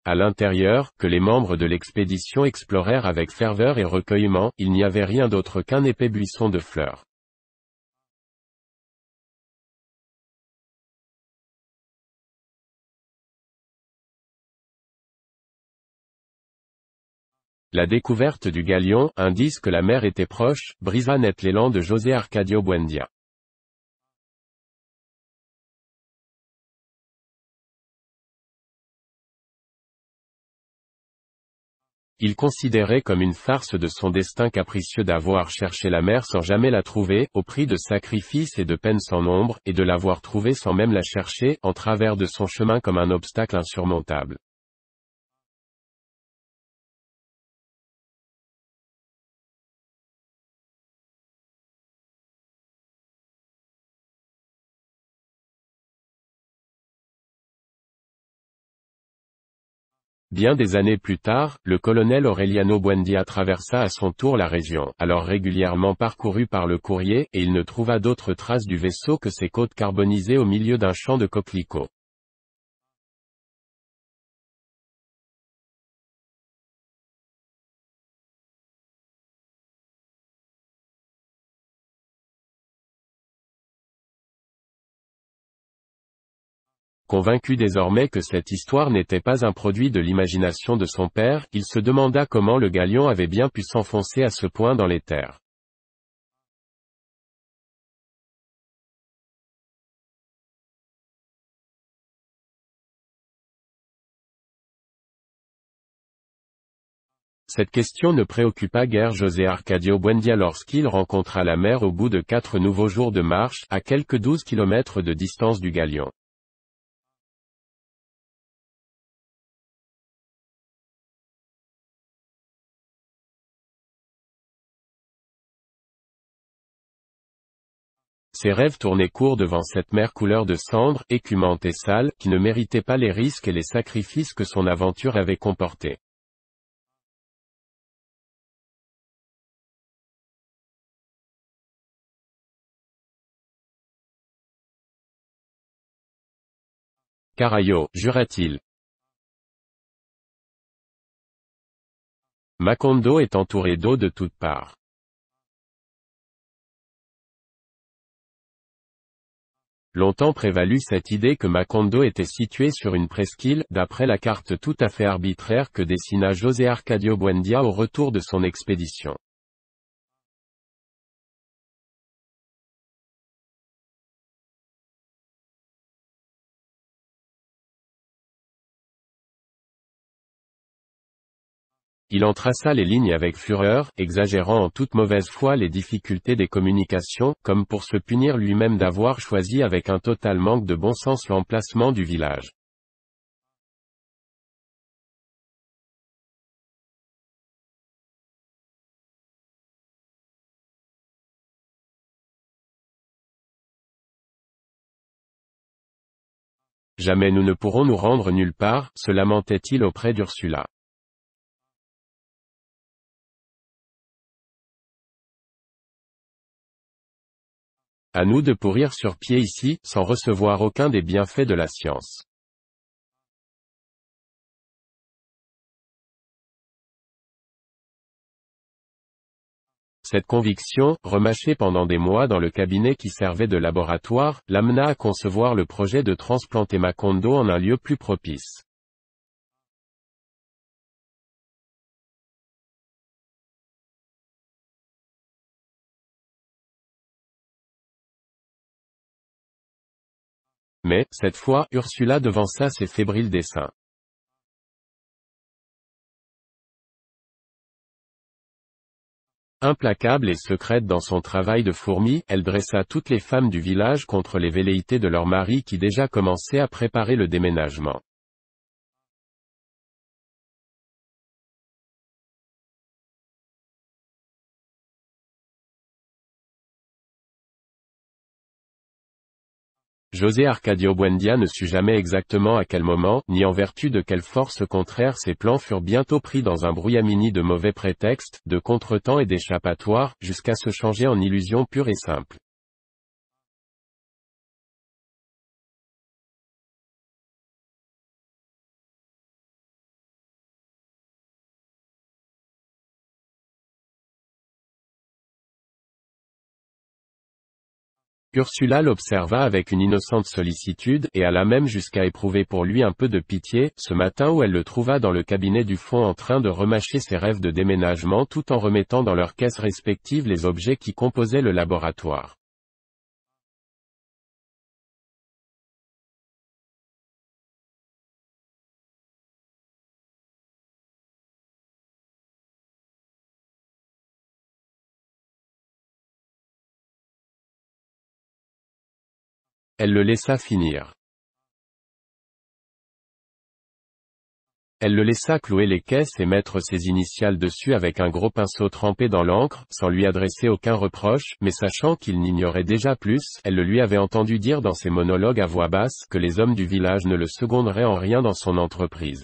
[SPEAKER 1] À l'intérieur, que les membres de l'expédition explorèrent avec ferveur et recueillement, il n'y avait rien d'autre qu'un épais buisson de fleurs. La découverte du galion, indice que la mer était proche, brisa net l'élan de José Arcadio Buendia. Il considérait comme une farce de son destin capricieux d'avoir cherché la mer sans jamais la trouver, au prix de sacrifices et de peines sans nombre, et de l'avoir trouvée sans même la chercher, en travers de son chemin comme un obstacle insurmontable. Bien des années plus tard, le colonel Aureliano Buendia traversa à son tour la région, alors régulièrement parcourue par le courrier, et il ne trouva d'autres traces du vaisseau que ses côtes carbonisées au milieu d'un champ de coquelicots. Convaincu désormais que cette histoire n'était pas un produit de l'imagination de son père, il se demanda comment le galion avait bien pu s'enfoncer à ce point dans les terres. Cette question ne préoccupa guère José Arcadio Buendia lorsqu'il rencontra la mer au bout de 4 nouveaux jours de marche, à quelques 12 kilomètres de distance du galion. Ses rêves tournaient court devant cette mer couleur de cendre, écumante et sale, qui ne méritait pas les risques et les sacrifices que son aventure avait comportés. Carayo, jura-t-il. Macondo est entouré d'eau de toutes parts. Longtemps prévalut cette idée que Macondo était situé sur une presqu'île, d'après la carte tout à fait arbitraire que dessina José Arcadio Buendia au retour de son expédition. Il en traça les lignes avec fureur, exagérant en toute mauvaise foi les difficultés des communications, comme pour se punir lui-même d'avoir choisi avec un total manque de bon sens l'emplacement du village. Jamais nous ne pourrons nous rendre nulle part, se lamentait-il auprès d'Ursula. À nous de pourrir sur pied ici, sans recevoir aucun des bienfaits de la science. Cette conviction, remâchée pendant des mois dans le cabinet qui servait de laboratoire, l'amena à concevoir le projet de transplanter Macondo en un lieu plus propice. Mais, cette fois, Ursula devança ses fébriles desseins. Implacable et secrète dans son travail de fourmi, elle dressa toutes les femmes du village contre les velléités de leurs maris qui déjà commençaient à préparer le déménagement. José Arcadio Buendia ne sut jamais exactement à quel moment, ni en vertu de quelle force contraire ses plans furent bientôt pris dans un brouillamini de mauvais prétextes, de contretemps et d'échappatoires, jusqu'à se changer en illusion pure et simple. Ursula l'observa avec une innocente sollicitude, et alla même jusqu'à éprouver pour lui un peu de pitié, ce matin où elle le trouva dans le cabinet du fond en train de remâcher ses rêves de déménagement tout en remettant dans leurs caisses respectives les objets qui composaient le laboratoire. Elle le laissa finir. Elle le laissa clouer les caisses et mettre ses initiales dessus avec un gros pinceau trempé dans l'encre, sans lui adresser aucun reproche, mais sachant qu'il n'ignorait déjà plus, elle le lui avait entendu dire dans ses monologues à voix basse, que les hommes du village ne le seconderaient en rien dans son entreprise.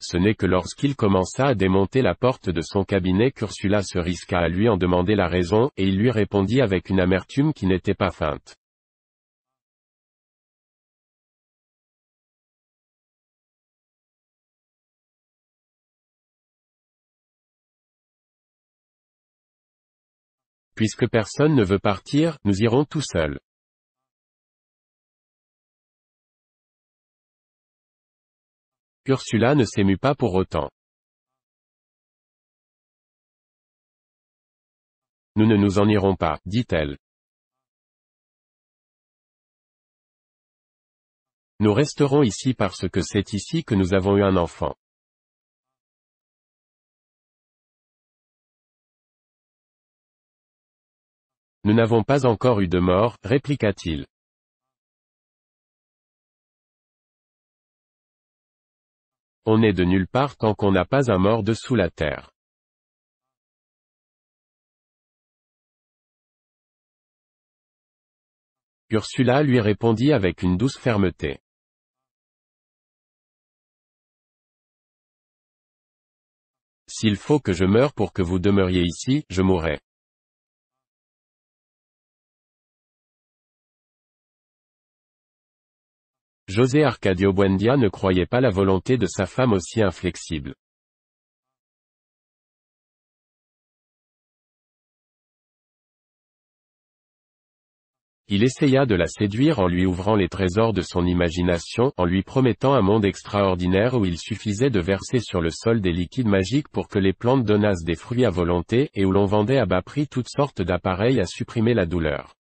[SPEAKER 1] Ce n'est que lorsqu'il commença à démonter la porte de son cabinet qu'Ursula se risqua à lui en demander la raison, et il lui répondit avec une amertume qui n'était pas feinte. Puisque personne ne veut partir, nous irons tout seuls. Ursula ne s'émut pas pour autant. Nous ne nous en irons pas, dit-elle. Nous resterons ici parce que c'est ici que nous avons eu un enfant. Nous n'avons pas encore eu de mort, répliqua-t-il. On n'est de nulle part tant qu'on n'a pas un mort dessous la terre. Ursula lui répondit avec une douce fermeté. S'il faut que je meure pour que vous demeuriez ici, je mourrai. José Arcadio Buendia ne croyait pas la volonté de sa femme aussi inflexible. Il essaya de la séduire en lui ouvrant les trésors de son imagination, en lui promettant un monde extraordinaire où il suffisait de verser sur le sol des liquides magiques pour que les plantes donnassent des fruits à volonté et où l'on vendait à bas prix toutes sortes d'appareils à supprimer la douleur.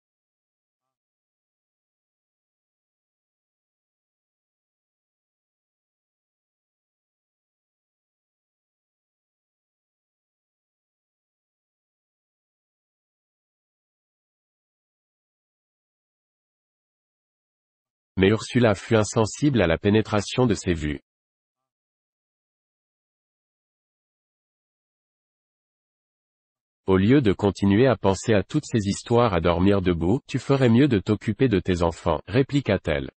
[SPEAKER 1] Mais Ursula fut insensible à la pénétration de ses vues. Au lieu de continuer à penser à toutes ces histoires à dormir debout, tu ferais mieux de t'occuper de tes enfants, répliqua-t-elle.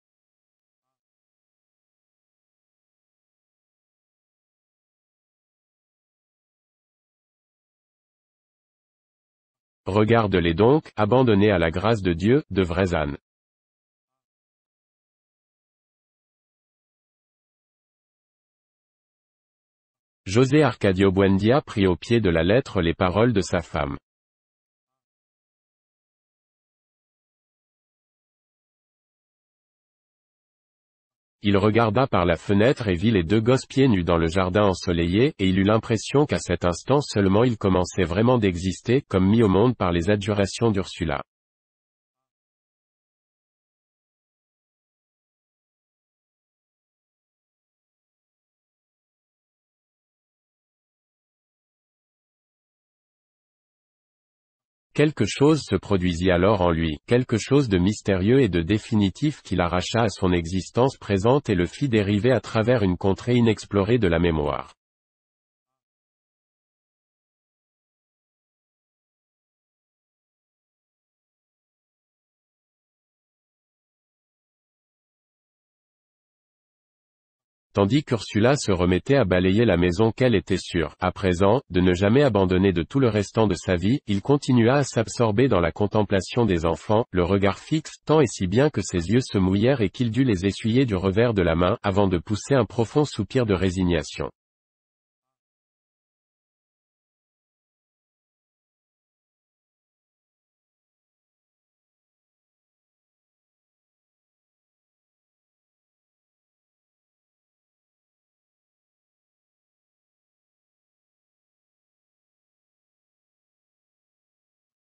[SPEAKER 1] Regarde-les donc, abandonnés à la grâce de Dieu, de vrais ânes. José Arcadio Buendia prit au pied de la lettre les paroles de sa femme. Il regarda par la fenêtre et vit les deux gosses pieds nus dans le jardin ensoleillé, et il eut l'impression qu'à cet instant seulement ils commençaient vraiment d'exister, comme mis au monde par les adjurations d'Ursula. Quelque chose se produisit alors en lui, quelque chose de mystérieux et de définitif qui l'arracha à son existence présente et le fit dériver à travers une contrée inexplorée de la mémoire. Tandis qu'Ursula se remettait à balayer la maison qu'elle était sûre, à présent, de ne jamais abandonner de tout le restant de sa vie, il continua à s'absorber dans la contemplation des enfants, le regard fixe, tant et si bien que ses yeux se mouillèrent et qu'il dut les essuyer du revers de la main, avant de pousser un profond soupir de résignation.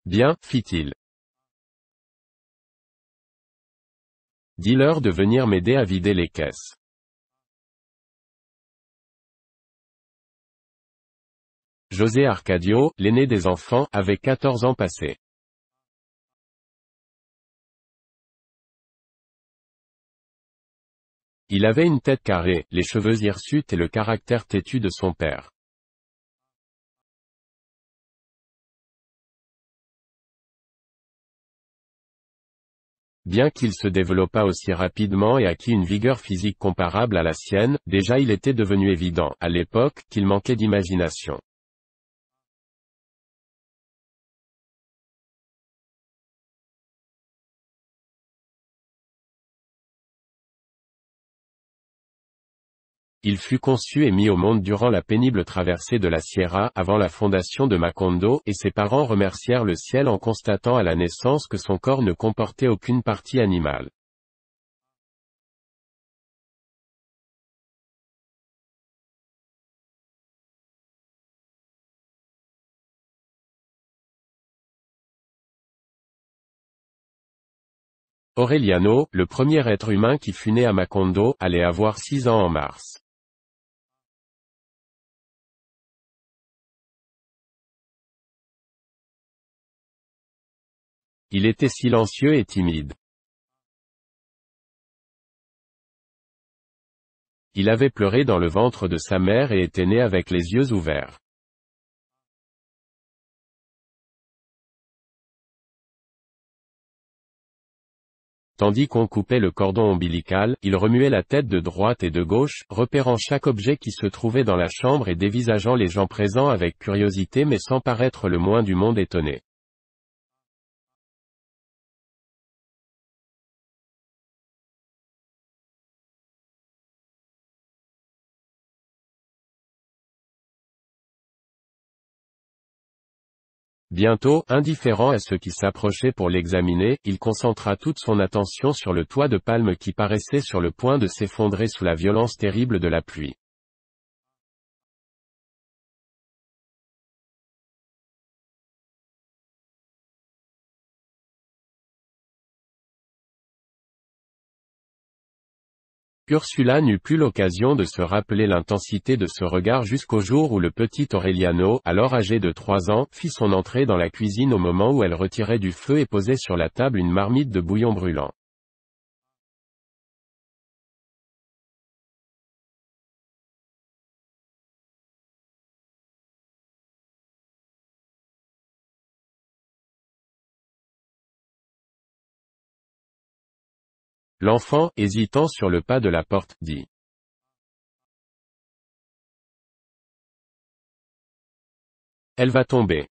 [SPEAKER 1] Bien, fit-il. Dis-leur de venir m'aider à vider les caisses. José Arcadio, l'aîné des enfants, avait 14 ans passés. Il avait une tête carrée, les cheveux hirsutes et le caractère têtu de son père. Bien qu'il se développât aussi rapidement et acquit une vigueur physique comparable à la sienne, déjà il était devenu évident, à l'époque, qu'il manquait d'imagination. Il fut conçu et mis au monde durant la pénible traversée de la Sierra, avant la fondation de Macondo, et ses parents remercièrent le ciel en constatant à la naissance que son corps ne comportait aucune partie animale. Aureliano, le premier être humain qui fut né à Macondo, allait avoir 6 ans en mars. Il était silencieux et timide. Il avait pleuré dans le ventre de sa mère et était né avec les yeux ouverts. Tandis qu'on coupait le cordon ombilical, il remuait la tête de droite et de gauche, repérant chaque objet qui se trouvait dans la chambre et dévisageant les gens présents avec curiosité mais sans paraître le moins du monde étonné. Bientôt, indifférent à ceux qui s'approchaient pour l'examiner, il concentra toute son attention sur le toit de palme qui paraissait sur le point de s'effondrer sous la violence terrible de la pluie. Ursula n'eut plus l'occasion de se rappeler l'intensité de ce regard jusqu'au jour où le petit Aureliano, alors âgé de 3 ans, fit son entrée dans la cuisine au moment où elle retirait du feu et posait sur la table une marmite de bouillon brûlant. L'enfant, hésitant sur le pas de la porte, dit: Elle va tomber.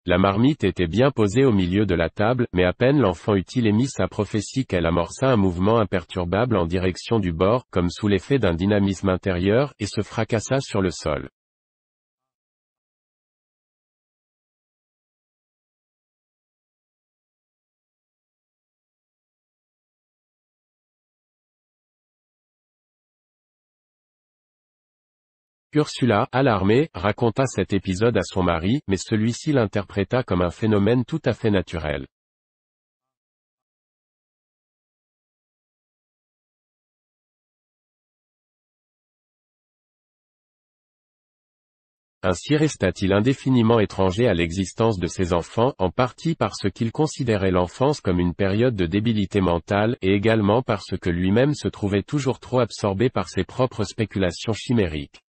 [SPEAKER 1] La marmite était bien posée au milieu de la table, mais à peine l'enfant eut-il émis sa prophétie qu'elle amorça un mouvement imperturbable en direction du bord, comme sous l'effet d'un dynamisme intérieur, et se fracassa sur le sol. Ursula, alarmée, raconta cet épisode à son mari, mais celui-ci l'interpréta comme un phénomène tout à fait naturel. Ainsi resta-t-il indéfiniment étranger à l'existence de ses enfants, en partie parce qu'il considérait l'enfance comme une période de débilité mentale, et également parce que lui-même se trouvait toujours trop absorbé par ses propres spéculations chimériques.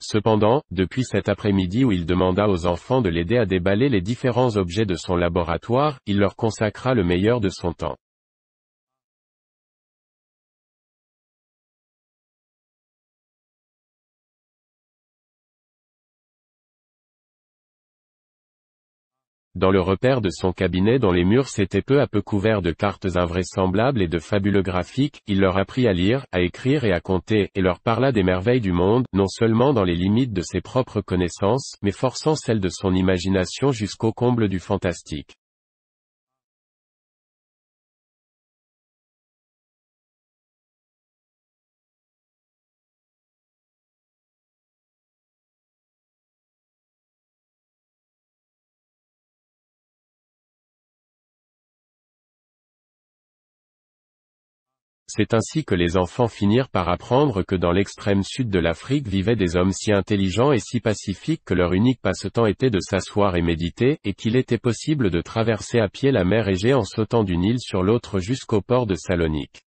[SPEAKER 1] Cependant, depuis cet après-midi où il demanda aux enfants de l'aider à déballer les différents objets de son laboratoire, il leur consacra le meilleur de son temps. Dans le repère de son cabinet dont les murs s'étaient peu à peu couverts de cartes invraisemblables et de fabuleux graphiques, il leur apprit à lire, à écrire et à compter, et leur parla des merveilles du monde, non seulement dans les limites de ses propres connaissances, mais forçant celles de son imagination jusqu'au comble du fantastique. C'est ainsi que les enfants finirent par apprendre que dans l'extrême sud de l'Afrique vivaient des hommes si intelligents et si pacifiques que leur unique passe-temps était de s'asseoir et méditer, et qu'il était possible de traverser à pied la mer Égée en sautant d'une île sur l'autre jusqu'au port de Salonique.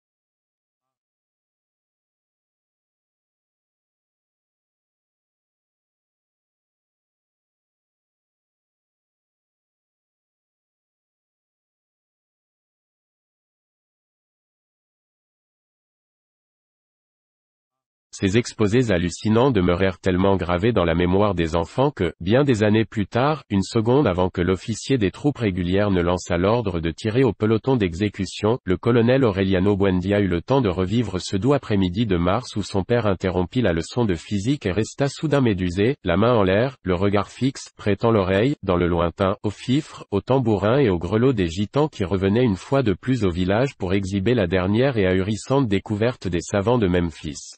[SPEAKER 1] Ces exposés hallucinants demeurèrent tellement gravés dans la mémoire des enfants que, bien des années plus tard, une seconde avant que l'officier des troupes régulières ne lança l'ordre de tirer au peloton d'exécution, le colonel Aureliano Buendia eut le temps de revivre ce doux après-midi de mars où son père interrompit la leçon de physique et resta soudain médusé, la main en l'air, le regard fixe, prêtant l'oreille, dans le lointain, aux fifres, aux tambourins et aux grelots des gitans qui revenaient une fois de plus au village pour exhiber la dernière et ahurissante découverte des savants de Memphis.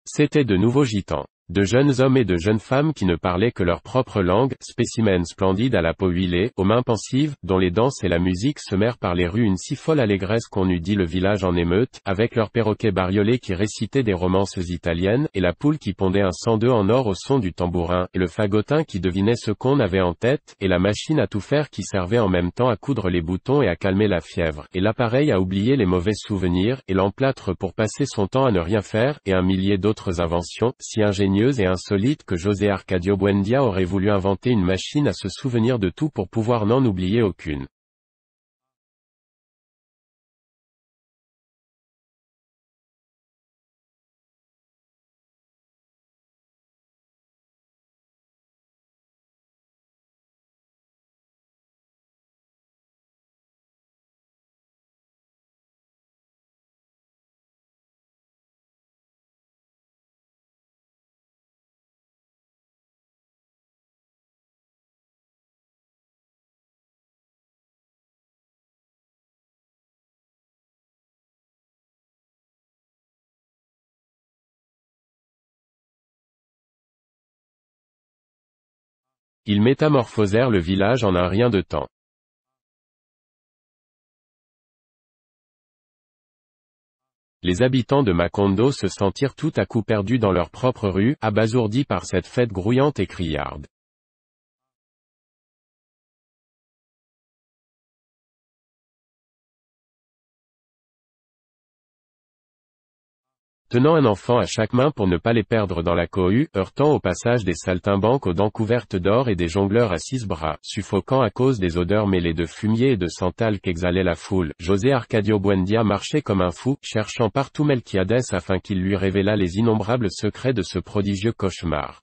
[SPEAKER 1] C'étaient de nouveaux gitans. De jeunes hommes et de jeunes femmes qui ne parlaient que leur propre langue, spécimens splendides à la peau huilée, aux mains pensives, dont les danses et la musique semèrent par les rues une si folle allégresse qu'on eût dit le village en émeute, avec leurs perroquets bariolés qui récitaient des romances italiennes, et la poule qui pondait un 102 en or au son du tambourin, et le fagotin qui devinait ce qu'on avait en tête, et la machine à tout faire qui servait en même temps à coudre les boutons et à calmer la fièvre, et l'appareil à oublier les mauvais souvenirs, et l'emplâtre pour passer son temps à ne rien faire, et un millier d'autres inventions, si ingénieuses et insolites que José Arcadio Buendia aurait voulu inventer une machine à se souvenir de tout pour pouvoir n'en oublier aucune. Ils métamorphosèrent le village en un rien de temps. Les habitants de Macondo se sentirent tout à coup perdus dans leur propre rue, abasourdis par cette fête grouillante et criarde. Tenant un enfant à chaque main pour ne pas les perdre dans la cohue, heurtant au passage des saltimbanques aux dents couvertes d'or et des jongleurs à 6 bras, suffocant à cause des odeurs mêlées de fumier et de santal qu'exhalait la foule, José Arcadio Buendia marchait comme un fou, cherchant partout Melquiades afin qu'il lui révélât les innombrables secrets de ce prodigieux cauchemar.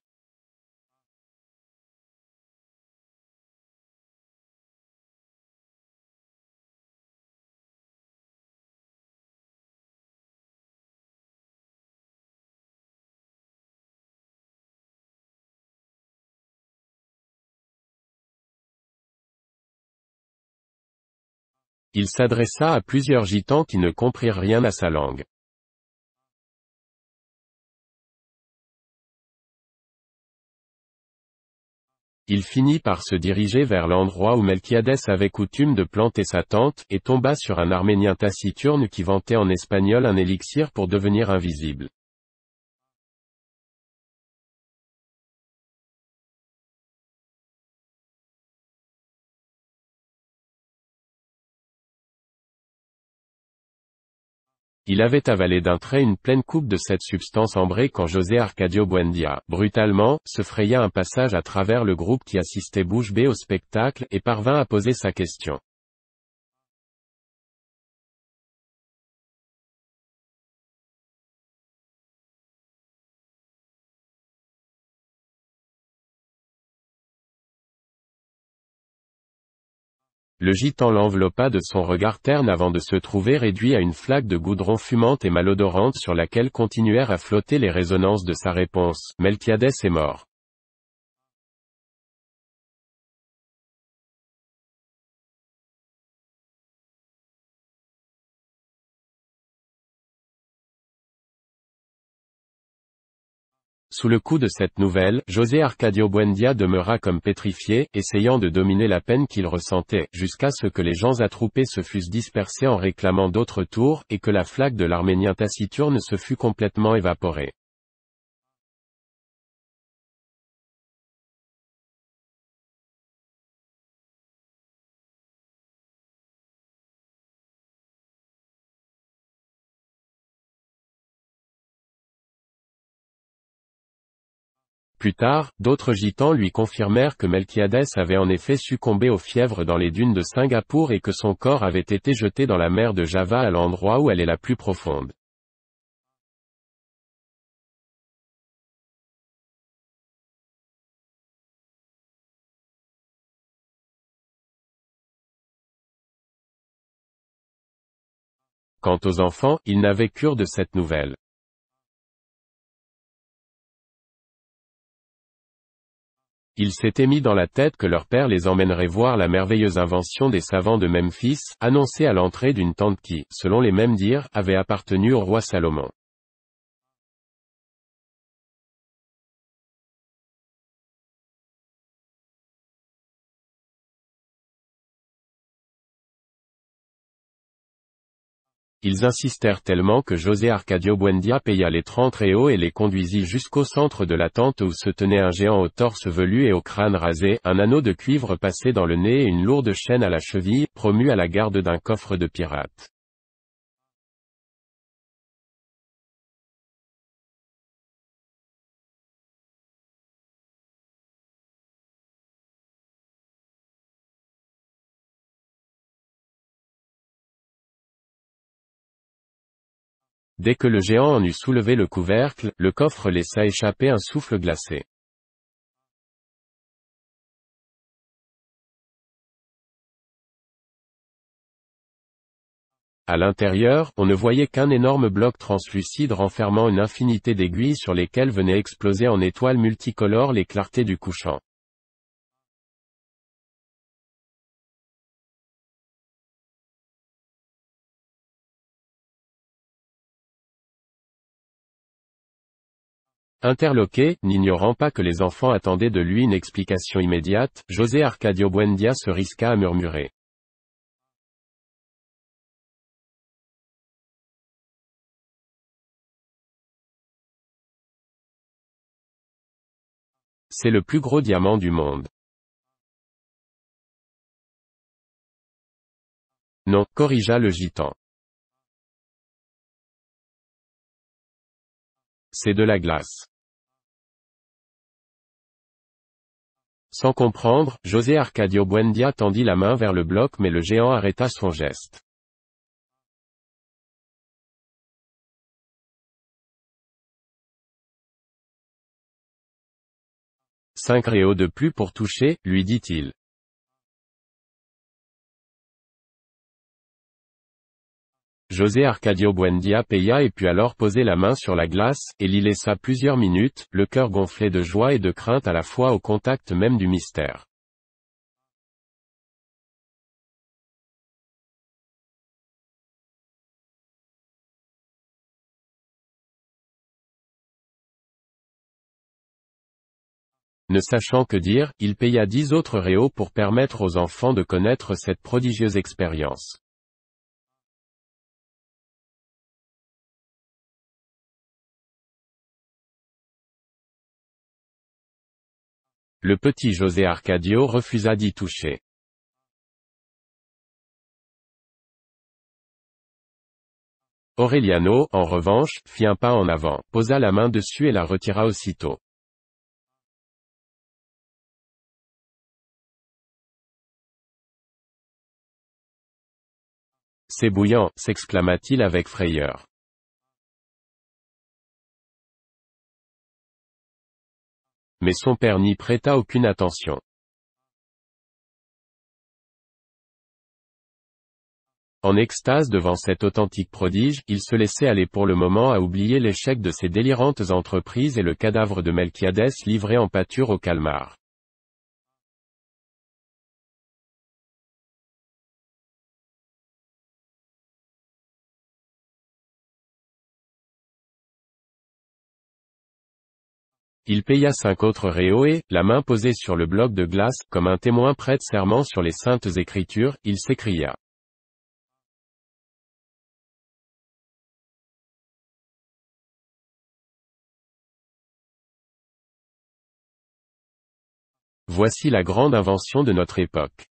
[SPEAKER 1] Il s'adressa à plusieurs gitans qui ne comprirent rien à sa langue. Il finit par se diriger vers l'endroit où Melquiades avait coutume de planter sa tente, et tomba sur un Arménien taciturne qui vantait en espagnol un élixir pour devenir invisible. Il avait avalé d'un trait une pleine coupe de cette substance ambrée quand José Arcadio Buendia, brutalement, se fraya un passage à travers le groupe qui assistait bouche bée au spectacle, et parvint à poser sa question. Le gitan l'enveloppa de son regard terne avant de se trouver réduit à une flaque de goudron fumante et malodorante sur laquelle continuèrent à flotter les résonances de sa réponse. Melquiades est mort. Sous le coup de cette nouvelle, José Arcadio Buendia demeura comme pétrifié, essayant de dominer la peine qu'il ressentait, jusqu'à ce que les gens attroupés se fussent dispersés en réclamant d'autres tours, et que la flaque de l'Arménien taciturne se fût complètement évaporée. Plus tard, d'autres gitans lui confirmèrent que Melquiadès avait en effet succombé aux fièvres dans les dunes de Singapour et que son corps avait été jeté dans la mer de Java à l'endroit où elle est la plus profonde. Quant aux enfants, ils n'avaient cure de cette nouvelle. Ils s'étaient mis dans la tête que leur père les emmènerait voir la merveilleuse invention des savants de Memphis, annoncée à l'entrée d'une tente qui, selon les mêmes dires, avait appartenu au roi Salomon. Ils insistèrent tellement que José Arcadio Buendia paya les 30 réaux et les conduisit jusqu'au centre de la tente où se tenait un géant au torse velu et au crâne rasé, un anneau de cuivre passé dans le nez et une lourde chaîne à la cheville, promu à la garde d'un coffre de pirate. Dès que le géant en eut soulevé le couvercle, le coffre laissa échapper un souffle glacé. À l'intérieur, on ne voyait qu'un énorme bloc translucide renfermant une infinité d'aiguilles sur lesquelles venaient exploser en étoiles multicolores les clartés du couchant. Interloqué, n'ignorant pas que les enfants attendaient de lui une explication immédiate, José Arcadio Buendia se risqua à murmurer. C'est le plus gros diamant du monde. Non, corrigea le gitan. C'est de la glace. Sans comprendre, José Arcadio Buendia tendit la main vers le bloc mais le géant arrêta son geste. Cinq réaux de plus pour toucher, lui dit-il. José Arcadio Buendia paya et put alors poser la main sur la glace, et l'y laissa plusieurs minutes, le cœur gonflé de joie et de crainte à la fois au contact même du mystère. Ne sachant que dire, il paya 10 autres réaux pour permettre aux enfants de connaître cette prodigieuse expérience. Le petit José Arcadio refusa d'y toucher. Aureliano, en revanche, fit un pas en avant, posa la main dessus et la retira aussitôt. C'est bouillant, s'exclama-t-il avec frayeur. Mais son père n'y prêta aucune attention. En extase devant cet authentique prodige, il se laissait aller pour le moment à oublier l'échec de ses délirantes entreprises et le cadavre de Melquiadès livré en pâture au calmar. Il paya 5 autres réaux et, la main posée sur le bloc de glace, comme un témoin prête serment sur les saintes écritures, il s'écria. Voici la grande invention de notre époque.